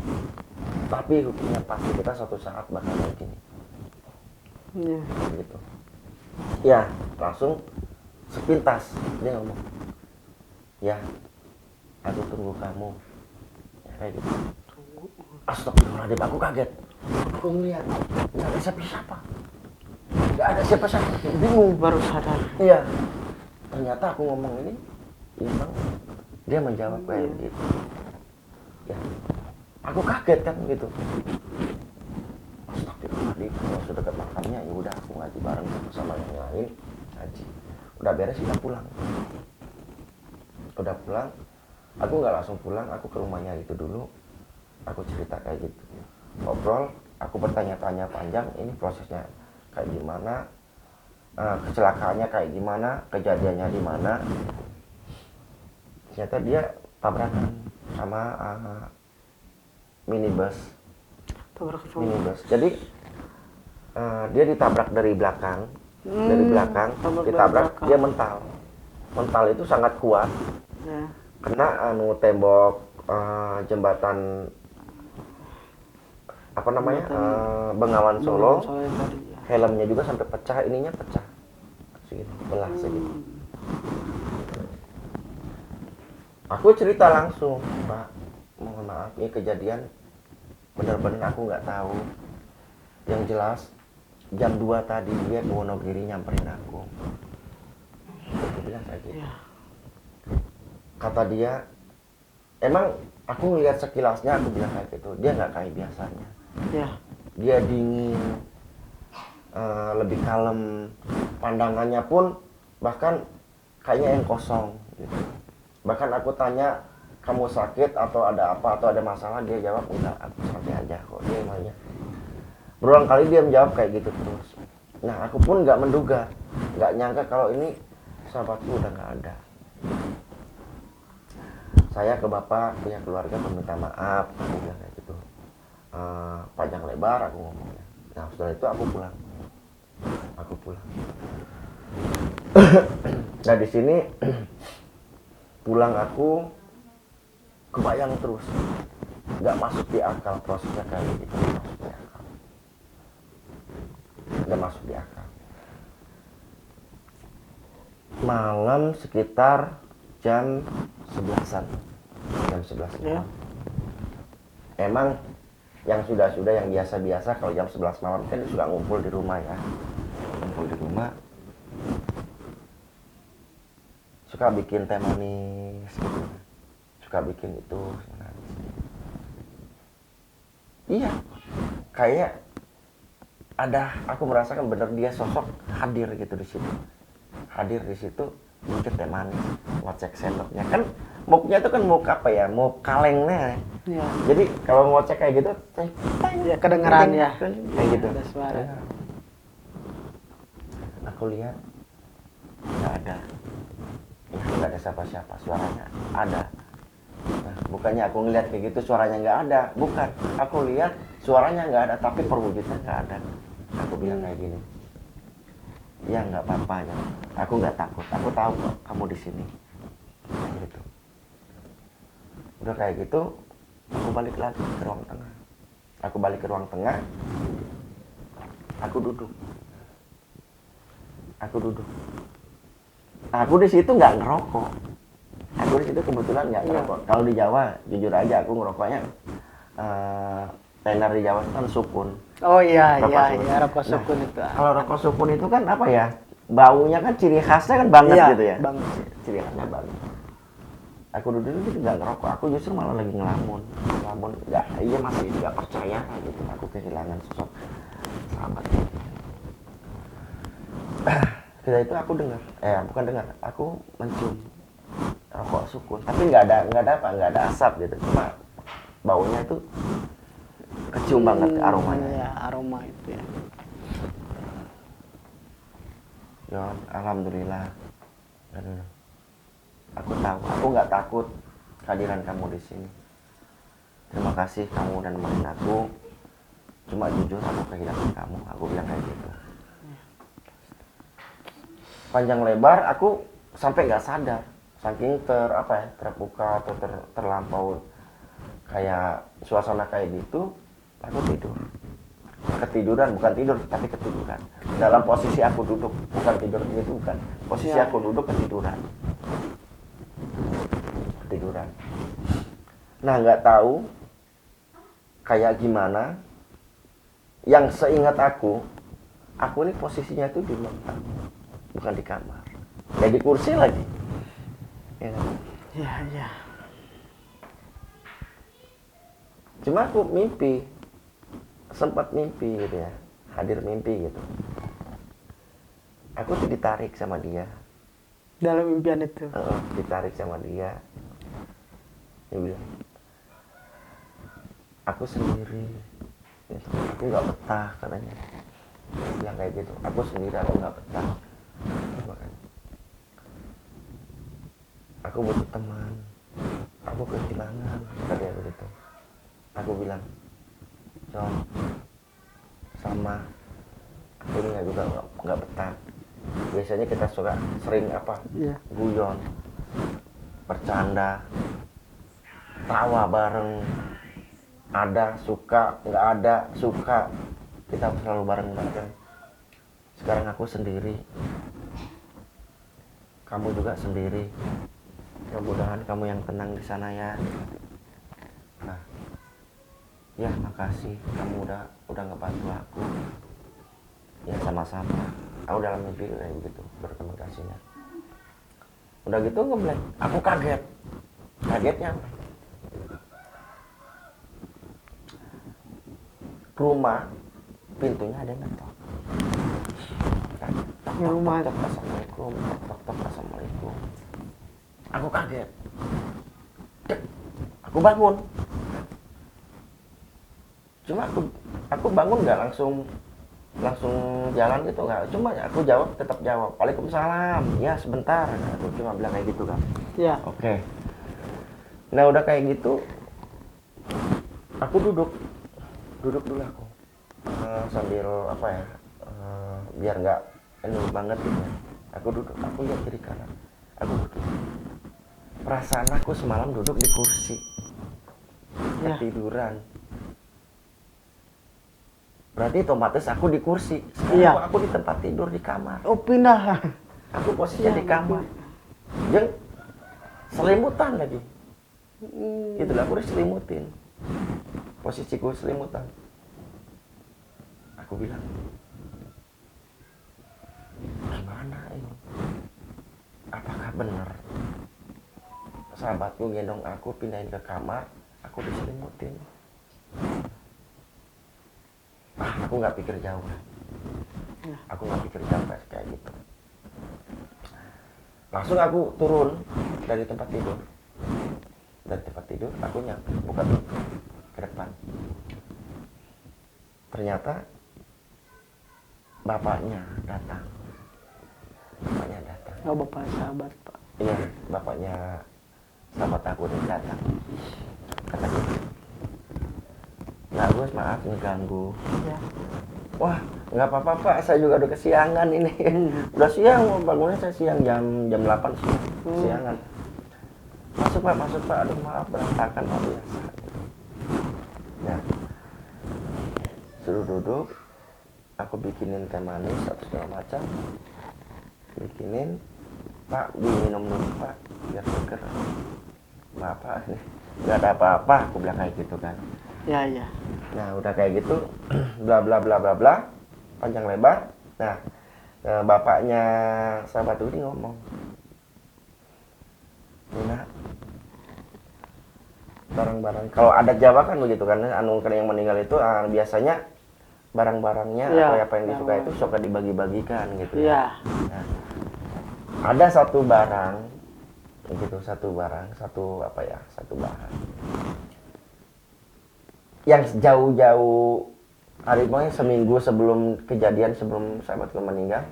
Tapi hukumnya pasti kita suatu saat bakal kayak gini. Ya. Gitu. Ya, langsung sepintas dia ngomong, ya, aku tunggu kamu. Ya, kayak gitu. Astagfirullahaladzim, aku kaget. Aku ngeliat, nggak ada siapa-siapa. Nggak ada siapa-siapa, bingung. Baru sadar. Iya. Ternyata aku ngomong ini, emang dia menjawab kayak gitu. Ya, aku kaget kan gitu. Astagfirullahaladzim, kalau sudah dekat makamnya ya udah aku ngaji bareng sama yang lain, ngaji. Udah beres kita pulang. Udah pulang, aku nggak langsung pulang, aku ke rumahnya itu dulu. Aku cerita kayak gitu, ngobrol, aku bertanya-tanya panjang, ini prosesnya kayak gimana, kecelakaannya kayak gimana, kejadiannya di mana. Ternyata dia tabrakan sama minibus. Jadi dia ditabrak dari belakang, dari belakang tabrak dari ditabrak, belakang. dia mental. Mental itu sangat kuat, Ya. kena tembok jembatan apa namanya Bengawan Solo. Soalnya tadi ya. Helmnya juga sampai pecah, ininya pecah segitu, belah segitu. Aku cerita langsung, Pak, mohon maaf, ini kejadian benar-benar aku nggak tahu. Yang jelas jam 2 tadi dia ke Wonogiri nyamperin aku. Aku bilang kayak gitu. Ya. Kata dia, emang aku ngeliat sekilasnya, aku bilang kayak gitu, dia nggak kayak biasanya. Ya. Dia dingin, lebih kalem, pandangannya pun bahkan kayaknya yang kosong gitu. Bahkan aku tanya, kamu sakit atau ada apa atau ada masalah, dia jawab enggak, aku santai aja kok. Dia emangnya berulang kali dia menjawab kayak gitu terus. Nah aku pun nggak menduga, nggak nyangka kalau ini sahabatku udah nggak ada. Saya ke bapak punya keluarga meminta maaf, aku bilang kayak gitu. Panjang lebar aku ngomongnya. Nah setelah itu aku pulang. Nah di sini pulang aku kebayang terus, nggak masuk di akal prosesnya kayak gitu, nggak masuk di akal. Malam sekitar jam 11-an, jam 11 Ya. Emang yang sudah-sudah yang biasa-biasa kalau jam 11 malam kan sudah ngumpul di rumah ya, ngumpul di rumah. Suka bikin teh manis gitu. Suka bikin itu iya, kayak ada, aku merasakan bener dia sosok hadir gitu di situ, hadir di situ, bikin teh manis, ngocek sendoknya kan, muknya itu kan muk apa ya, muk kalengnya. Ya. Jadi kalau ngocek kayak gitu, Ya kedengeran ya. kayak gitu. Ada suara. Ya. Aku lihat nggak ada, ya, nggak ada siapa-siapa, suaranya ada. Nah, bukannya aku ngeliat kayak gitu suaranya nggak ada, bukan. Aku lihat suaranya nggak ada, tapi perwujudan nggak ada. Aku bilang kayak gini, ya nggak apa-apa ya, aku nggak takut, aku tahu kok kamu di sini. Kayak gitu. Udah kayak gitu, aku balik lagi ke ruang tengah. Aku balik ke ruang tengah, aku duduk. Aku di situ nggak ngerokok. Aku di situ kebetulan nggak ngerokok. Kalau di Jawa, jujur aja aku ngerokoknya tenar di Jawa kan sukun. Oh iya, Rokok iya, sukun. iya, rokok sukun Nah, itu. Kalau rokok sukun itu kan apa ya? Baunya kan ciri khasnya kan banget Iya, gitu ya. banget. Ciri khasnya banget. Aku duduk itu nggak ngerokok. Aku justru malah lagi ngelamun. Nggak, iya masih nggak percaya gitu. Aku kehilangan sosok sahabat. Kita itu aku dengar, bukan dengar, aku mencium rokok sukun, tapi nggak ada asap gitu, cuma baunya itu kecium banget aromanya. Ya, aroma itu ya. Yon, alhamdulillah. Aduh. Aku tahu, aku nggak takut kehadiran kamu di sini. Terima kasih kamu dan nemenin aku. Cuma jujur aku kehilangan kamu, aku bilang kayak gitu. Panjang lebar aku sampai nggak sadar, saking terbuka atau terlampau kayak suasana kayak gitu, aku tidur. Ketiduran, bukan tidur tapi ketiduran. Dalam posisi aku duduk, bukan tidur gitu, bukan. Posisi Ya. aku duduk ketiduran. Nah nggak tahu kayak gimana. Yang seingat aku ini posisinya itu di makam, bukan di kamar, nggak di kursi lagi. Ya kan? Iya, iya. Cuma aku mimpi, sempat mimpi gitu ya, hadir mimpi gitu. Aku tuh ditarik sama dia, Dalam impian itu. ditarik sama dia. Dia bilang, aku sendiri, gitu. Aku nggak betah katanya. Dia bilang kayak gitu, aku sendiri, aku nggak betah. Aku butuh teman, aku kehilangan, kata dia begitu. Aku bilang, John, sama, aku ini juga nggak betah. Biasanya kita suka sering apa? Iya. Guyon, bercanda, tawa bareng. Ada suka, nggak ada suka, kita selalu bareng-bareng. Sekarang aku sendiri, kamu juga sendiri. Mudah-mudahan kamu yang tenang di sana ya. Nah, ya makasih kamu udah ngebantu aku. Ya sama-sama. Aku dalam mimpi kayak begitu berterima kasihnya. Udah gitu ngeblank. Aku kaget. Kagetnya apa? Rumah pintunya ada yang ngetok. Di rumah. Tok, assalamualaikum. Tok, assalamualaikum. Aku kaget. Dek, aku bangun. Cuma aku bangun nggak langsung jalan gitu nggak. Cuma aku tetap jawab. Waalaikumsalam. Ya sebentar. Aku cuma bilang kayak gitu kan. Iya. Oke. Nah udah kayak gitu, aku duduk dulu aku sambil apa ya, biar nggak enak banget gitu. Aku duduk, aku lihat kiri kanan, aku duduk. Perasaan aku semalam duduk di kursi, Ya. ketiduran. Berarti otomatis aku di kursi. Sekarang Iya. aku di tempat tidur di kamar. Oh pindah. Aku posisinya Iya, di kamar. Yang selimutan lagi. Gitu lah, aku diselimutin. Posisiku selimutan. Aku bilang, gimana ini? Apakah benar sahabatku gendong aku pindahin ke kamar, aku diselimutin? Aku nggak pikir jauh. Aku nggak pikir jauh kayak gitu. Langsung aku turun dari tempat tidur. Dari tempat tidur, aku nyampe buka pintu ke depan. Ternyata bapaknya datang. Oh bapak sahabat pak. Iya, bapaknya sahabat aku dia datang. Kata gitu. Nah, Gus, maaf ngeganggu. Ya. Wah, nggak apa-apa Pak, saya juga udah kesiangan ini. Udah siang, bangunnya saya siang jam 8 siang. Siangan. Masuk Pak, aduh maaf berantakan Pak biasa. Ya. Suruh duduk, aku bikinin teh manis atau segala macam. Bikinin, Pak, diminum dulu Pak, biar seger. Maaf Pak, nggak ada apa-apa, aku bilang kayak gitu kan. Ya ya. Nah udah kayak gitu, bla bla bla bla bla, panjang lebar. Nah, bapaknya sahabat ini ngomong, Nina, barang-barang kalau adat Jawa kan begitu kan, anu yang meninggal itu biasanya barang-barangnya Ya, apa yang disuka itu suka dibagi-bagikan gitu Ya. Nah, ada satu barang gitu, satu barang, satu bahan yang jauh-jauh hari pokoknya seminggu sebelum kejadian, sebelum sahabatku meninggal,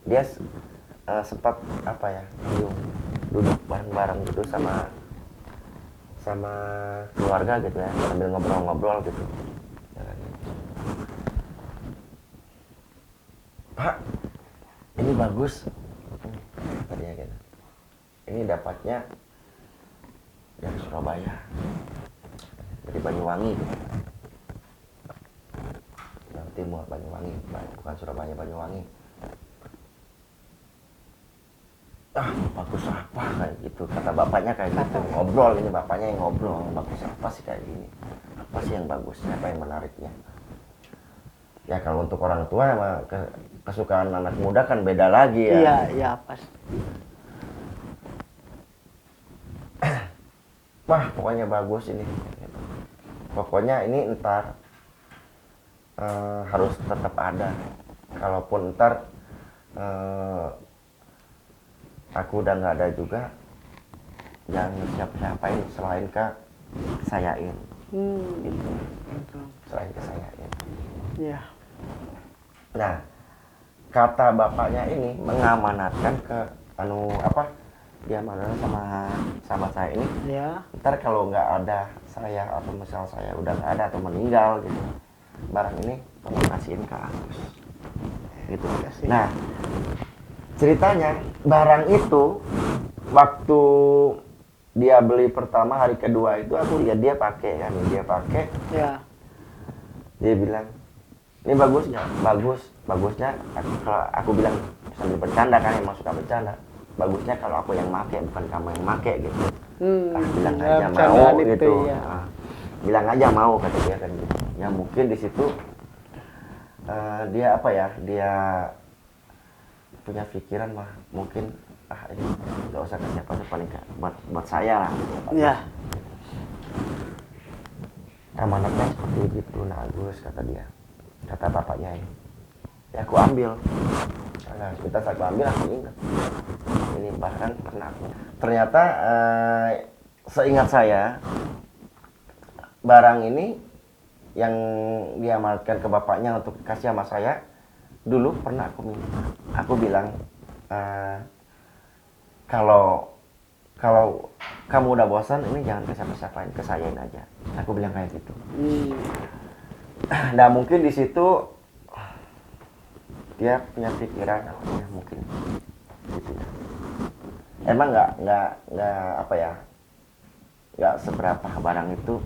dia sempat duduk bareng-bareng gitu sama keluarga gitu ya, sambil ngobrol-ngobrol gitu. Pak, ini bagus tadinya gitu. Ini dapatnya dari Surabaya, dari Banyuwangi gitu. Yang timur Banyuwangi, bukan Surabaya, Banyuwangi. Bagus apa kayak gitu, kata bapaknya kayak gitu. Ngobrol ini, bapaknya yang ngobrol, bagus apa sih kayak gini, apa sih yang bagus, apa yang menariknya. Ya kalau untuk orang tua emang kesukaan anak muda kan beda lagi ya. Iya iya pasti. Wah pokoknya bagus ini, pokoknya ini ntar harus tetap ada. Kalaupun ntar aku udah nggak ada juga, jangan siapa-siapain selain sayain gitu. Selain sayain. Iya. Nah, kata bapaknya ini mengamanatkan ke dia mana sama sahabat saya ini. Ya. Ntar kalau nggak ada saya, atau misal saya udah nggak ada atau meninggal gitu, barang ini tolong kasihin ke Agus. gitu. Kasih. Nah, ceritanya barang itu waktu dia beli pertama, hari kedua itu aku lihat dia pakai kan, dia pakai, Ya. dia bilang ini bagus nggak? Bagus, bagusnya aku bilang sambil bercanda kan, emang suka bercanda, bagusnya kalau aku yang make bukan kamu yang make gitu. Bilang Ya, aja bercandaan mau itu, gitu. ya. Bilang aja mau kata dia kan gitu. Ya mungkin di situ dia apa ya, dia punya pikiran mah mungkin ini nggak usah ke siapa sih, paling nggak buat saya lah. Ya. Amanatnya seperti itu, nah Agus kata dia, kata bapaknya ini. Ya aku ambil. Nah, kita saat aku ambil aku ingat. Ini bahkan pernah. Ternyata seingat saya barang ini yang diamanatkan ke bapaknya untuk kasih sama saya dulu pernah aku minta. Aku bilang kalau kamu udah bosan ini jangan ke siapa-siapain, ke sayain aja. Aku bilang kayak gitu. Nah mungkin di situ dia punya pikiran ya mungkin gitu ya. Emang nggak apa ya, nggak seberapa barang itu,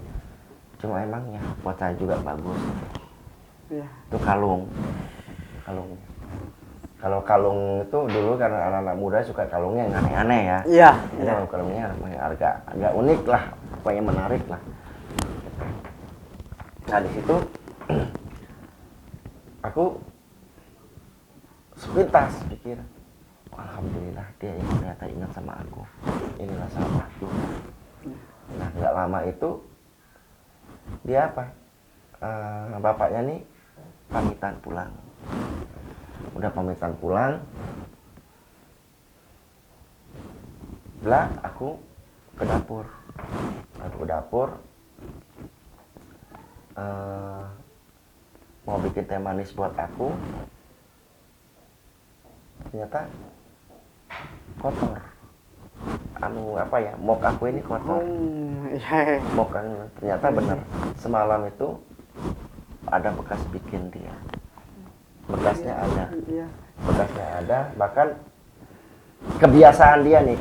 cuma emang ya buat saya juga bagus. Ya. Itu kalung. Kalau kalung itu dulu karena anak-anak muda suka kalungnya yang aneh-aneh ya. Iya. Jadi kalungnya agak unik lah, pokoknya menarik lah. Nah di situ aku sepintas pikir, alhamdulillah dia yang ternyata ingat sama aku. Inilah sahabatku. Nah nggak lama itu dia apa? Bapaknya nih pamitan pulang. Udah pamitan pulang, lah aku ke dapur. Mau bikin teh manis buat aku, ternyata kotor. Apa ya, mok aku ini kotor. Iya. Mok ternyata benar, semalam itu ada bekas bikin dia. Bekasnya ada, bahkan kebiasaan dia nih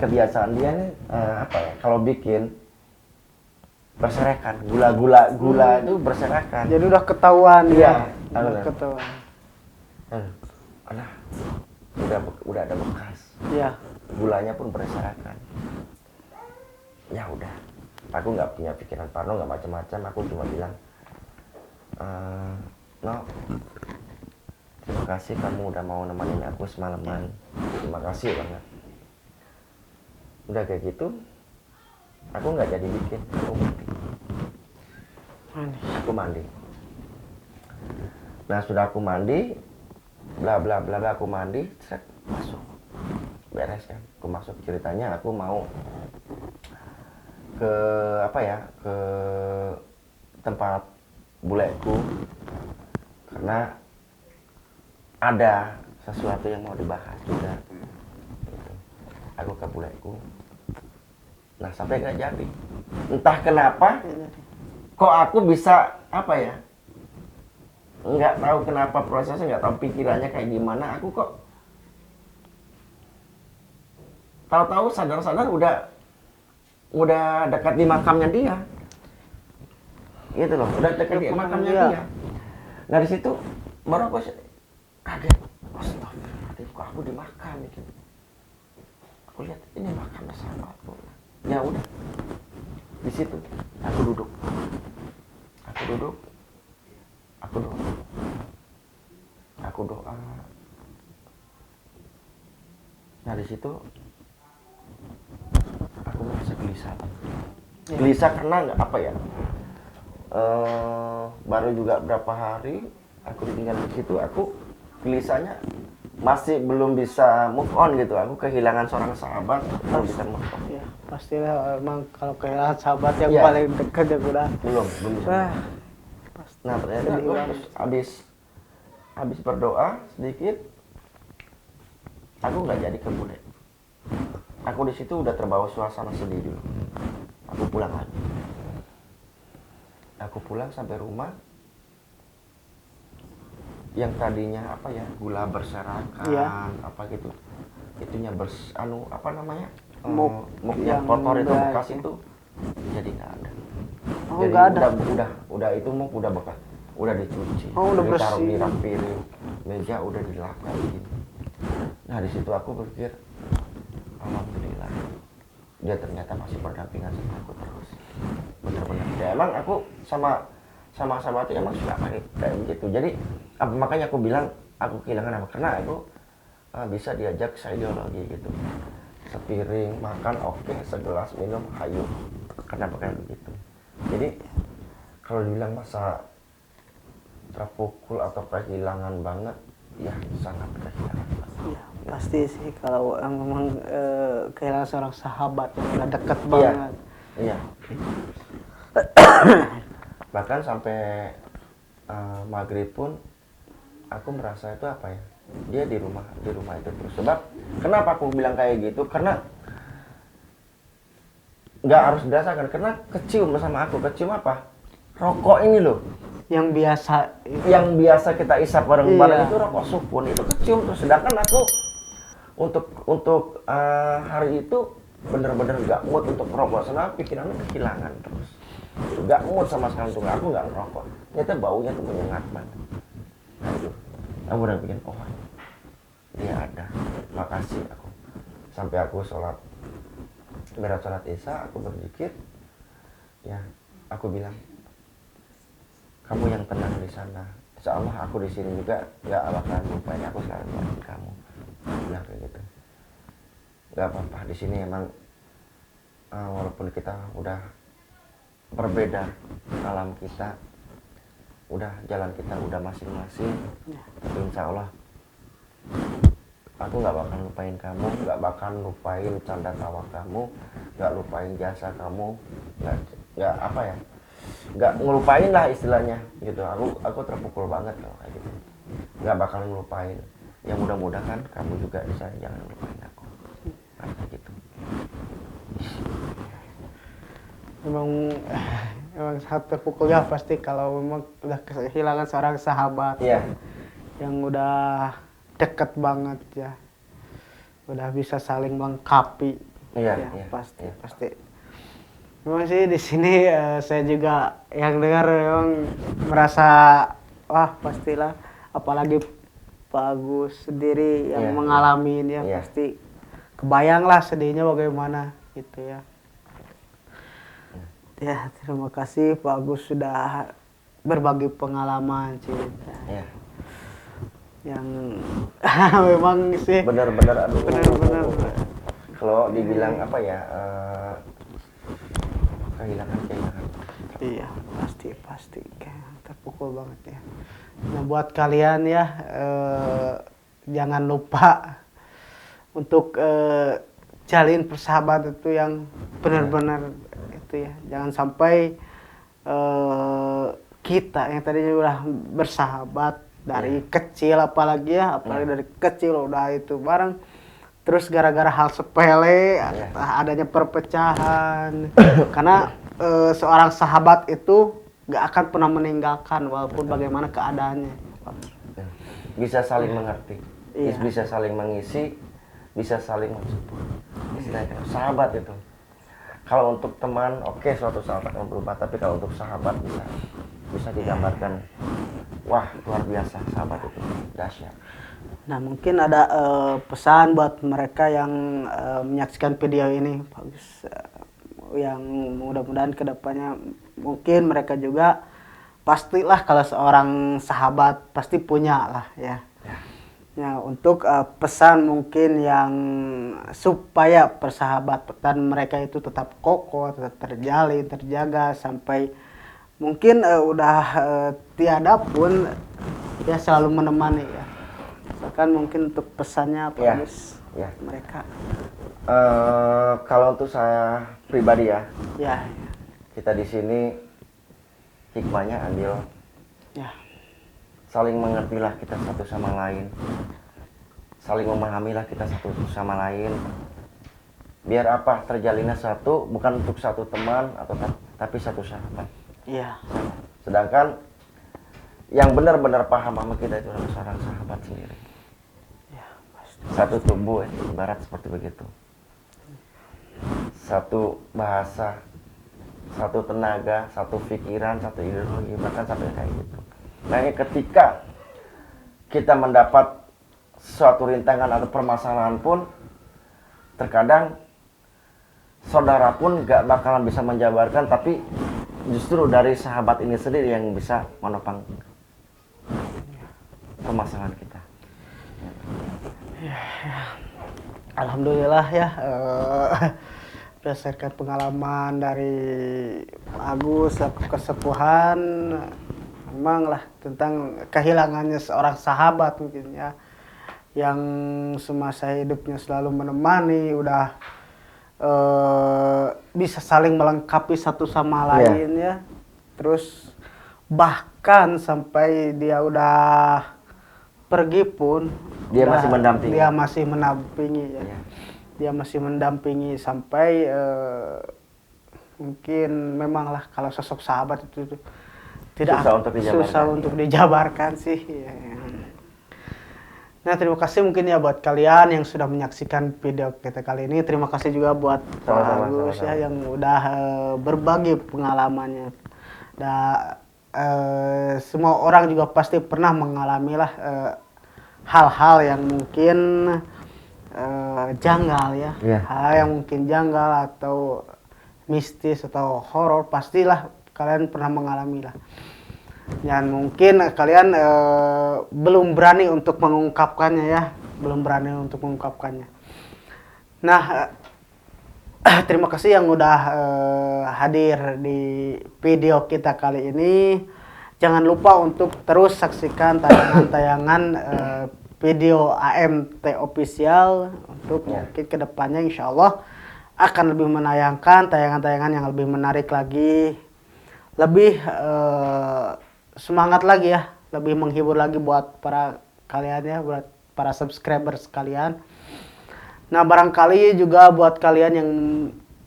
apa ya, kalau bikin berserakan, gula itu berserakan. Jadi udah ketahuan Iya, ya. Udah ketahuan. Udah ada bekas. Iya. Gulanya pun berserakan. Ya udah, aku nggak punya pikiran parno, nggak macam-macam. Aku cuma bilang, no, terima kasih kamu udah mau nemenin aku semalaman. Terima kasih banget. Udah kayak gitu, aku nggak jadi bikin. Aku mandi. Nah sudah aku mandi, bla bla bla bla, aku mandi, masuk, beres kan. Aku masuk, ceritanya aku mau ke apa ya, ke tempat buleku karena ada sesuatu yang mau dibahas juga. Gitu. Aku ke buleku. Nah sampai nggak jadi. Entah kenapa, kok aku bisa apa ya? Nggak tahu kenapa prosesnya, nggak tahu pikirannya kayak gimana. Aku kok tahu-tahu sadar-sadar udah dekat di makamnya dia. Gitu loh, udah dekat di makamnya dia. Nah di situ baru aku kaget. Astagfirullahaladzim, kok aku di makam gitu. Aku lihat ini makamnya sahabatku. Ya udah, di situ aku duduk, aku doa. Nah di situ aku merasa gelisah karena nggak apa ya, baru juga berapa hari aku ditinggal di situ, aku gelisahnya masih belum bisa move on gitu. Aku kehilangan seorang sahabat, belum bisa move on. Ya, pastilah emang kalau kehilangan sahabat yang Ya. paling dekat ya udah. Belum bisa. Pasti. Nah ternyata aku habis berdoa sedikit, aku nggak jadi ke bule. Aku di situ udah terbawa suasana sedih dulu. Aku pulang lagi. Aku pulang sampai rumah. yang tadinya apa ya, gula berserakan, Iya. apa gitu, itunya apa namanya, Muk muknya yang kotor itu beras bekas ya. itu jadi nggak ada. Oh, Jadi nggak ada. udah itu muk udah bekas, udah dicuci, Oh, udah ditaruh bersih. di rak piring, meja udah dilap kayak gini. Nah di situ aku berpikir, alhamdulillah dia ternyata masih berdampingan sama aku terus, bener-bener. Ya emang aku sama itu emang suka kayak begitu. Jadi makanya aku bilang aku kehilangan apa, karena aku bisa diajak saya ideologi gitu, sepiring makan oke, segelas minum hayu, kenapa kayak begitu. Jadi kalau dibilang masa terpukul atau kehilangan banget, ya sangat kehilangan banget. Iya, pasti sih kalau memang kehilangan seorang sahabat yang udah deket Iya. banget. Iya. Bahkan sampai maghrib pun aku merasa itu apa ya, dia di rumah itu terus. Sebab kenapa aku bilang kayak gitu, karena nggak harus dirasakan, karena kecium sama aku. Kecium apa? Rokok ini loh, Yang biasa yang biasa kita isap bareng-bareng Iya. itu rokok sukun, itu kecium terus. Sedangkan aku untuk hari itu bener-bener nggak mood untuk merokok, karena pikirannya kehilangan terus. Nggak mood sama sekali tuh, aku nggak ngerokok. Ternyata baunya tuh menyengat banget. Nah itu, aku udah bikin, oh dia ada, makasih aku. Sampai aku beres sholat isya, aku berzikir, ya aku bilang, kamu yang tenang di sana. Insya Allah aku di sini juga nggak bakalan lupain, aku selalu doain kamu. Aku bilang kayak gitu. Nggak apa-apa, di sini emang walaupun kita udah berbeda alam kita, udah jalan kita udah masing-masing, tapi insya Allah aku nggak bakal lupain kamu, nggak bakal lupain canda tawa kamu, nggak lupain jasa kamu, nggak apa ya, nggak ngelupain lah istilahnya gitu. Aku terpukul banget kalau kayak gitu, nggak bakal ngelupain. Ya mudah-mudahan kamu juga bisa jangan lupain aku, kayak gitu. memang sangat terpukul ya pasti kalau memang udah kehilangan seorang sahabat Iya. yang udah deket banget ya, udah bisa saling melengkapi. Iya, Ya, iya, pasti iya. pasti. Memang sih di sini saya juga yang dengar memang merasa wah pastilah, apalagi Pak Agus sendiri yang Iya, mengalami ini ya, iya. pasti kebayang lah sedihnya bagaimana gitu ya. Ya, terima kasih Pak Agus sudah berbagi pengalaman cerita Iya. yang memang sih Benar-benar aduh. benar-benar Kalau dibilang apa ya, kehilangan. iya pasti kayak terpukul banget ya. Nah buat kalian ya jangan lupa untuk jalin persahabatan itu yang benar-benar itu ya, jangan sampai kita yang tadinya udah bersahabat dari kecil, apalagi dari kecil udah itu bareng, terus gara-gara hal sepele adanya perpecahan. Karena seorang sahabat itu gak akan pernah meninggalkan walaupun bagaimana keadaannya. Bisa saling mengerti, Iya. bisa saling mengisi, bisa saling mensupport. Istilahnya sahabat itu. Kalau untuk teman, oke, suatu saat akan berubah, tapi kalau untuk sahabat bisa digambarkan, wah luar biasa sahabat itu, dahsyat. Nah mungkin ada pesan buat mereka yang menyaksikan video ini, bagus, yang mudah-mudahan kedepannya mungkin mereka juga pastilah kalau seorang sahabat pasti punya lah ya. Ya, untuk pesan mungkin yang supaya persahabatan mereka itu tetap kokoh, tetap terjalin, terjaga sampai mungkin udah tiada pun dia selalu menemani ya. Misalkan mungkin untuk pesannya apa Ya, Gus, ya. mereka? Kalau untuk saya pribadi ya, Ya, kita di sini hikmahnya ambil ya, saling mengertilah kita satu sama lain, saling memahamilah kita satu sama lain. Biar apa, terjalinnya satu, bukan untuk satu teman atau tapi satu sahabat. iya, Sedangkan yang benar-benar paham sama kita itu adalah seorang sahabat sendiri. Ya, pasti. Satu tubuh ibarat seperti begitu. Satu bahasa, satu tenaga, satu pikiran, satu ideologi, bahkan sampai kayak gitu. Makanya ketika kita mendapat suatu rintangan atau permasalahan pun, terkadang saudara pun gak bakalan bisa menjabarkan, tapi justru dari sahabat ini sendiri yang bisa menopang permasalahan kita. Alhamdulillah ya, berdasarkan pengalaman dari Agus kesepuhan, memang lah tentang kehilangannya seorang sahabat mungkin ya, yang semasa hidupnya selalu menemani, udah bisa saling melengkapi satu sama lain ya. Terus bahkan sampai dia udah pergi pun Dia masih mendampingi. Dia masih mendampingi ya. Iya. Dia masih mendampingi sampai mungkin memang lah kalau sosok sahabat itu tidak Susah untuk dijabarkan. susah untuk dijabarkan sih. Ya. Nah, terima kasih mungkin ya buat kalian yang sudah menyaksikan video kita kali ini. Terima kasih juga buat Pak Agus ya yang udah berbagi pengalamannya. Dan semua orang juga pasti pernah mengalami lah hal-hal yang mungkin janggal ya. Iya. Hal yang mungkin janggal atau mistis atau horor, pastilah kalian pernah mengalami lah. Dan mungkin kalian belum berani untuk mengungkapkannya ya, belum berani untuk mengungkapkannya. Nah, terima kasih yang udah hadir di video kita kali ini. Jangan lupa untuk terus saksikan tayangan-tayangan video AMT Official untuk mungkin kedepannya insya Allah akan lebih menayangkan tayangan-tayangan yang lebih menarik lagi, lebih semangat lagi ya, lebih menghibur lagi buat para kalian ya, buat para subscribers kalian. Nah, barangkali juga buat kalian yang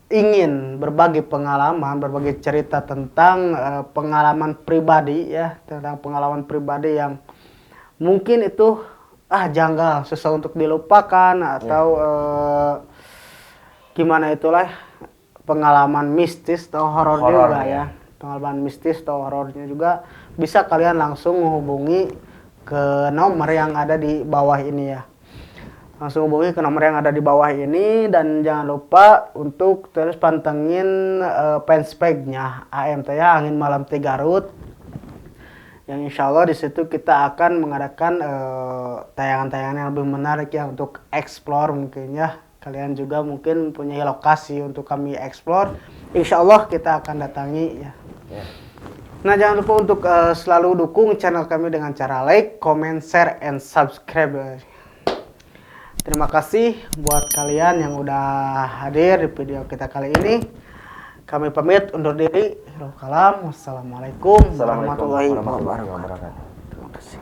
ingin berbagi pengalaman, berbagi cerita tentang pengalaman pribadi ya, tentang pengalaman pribadi yang mungkin itu janggal, susah untuk dilupakan atau gimana itulah, pengalaman mistis atau horor juga ya. Pengalaman mistis atau horornya juga bisa kalian langsung menghubungi ke nomor yang ada di bawah ini ya. Langsung hubungi ke nomor yang ada di bawah ini, dan jangan lupa untuk terus pantengin fanspage-nya AMT ya, Angin Malam T Garut. Yang insya Allah di situ kita akan mengadakan tayangan-tayangan yang lebih menarik ya untuk explore mungkin ya. Kalian juga mungkin mempunyai lokasi untuk kami explore. Insya Allah kita akan datangi ya. Nah, jangan lupa untuk selalu dukung channel kami dengan cara like, comment, share, and subscribe. Terima kasih buat kalian yang udah hadir di video kita kali ini. Kami pamit undur diri. Wassalamualaikum warahmatullahi wabarakatuh. Terima kasih.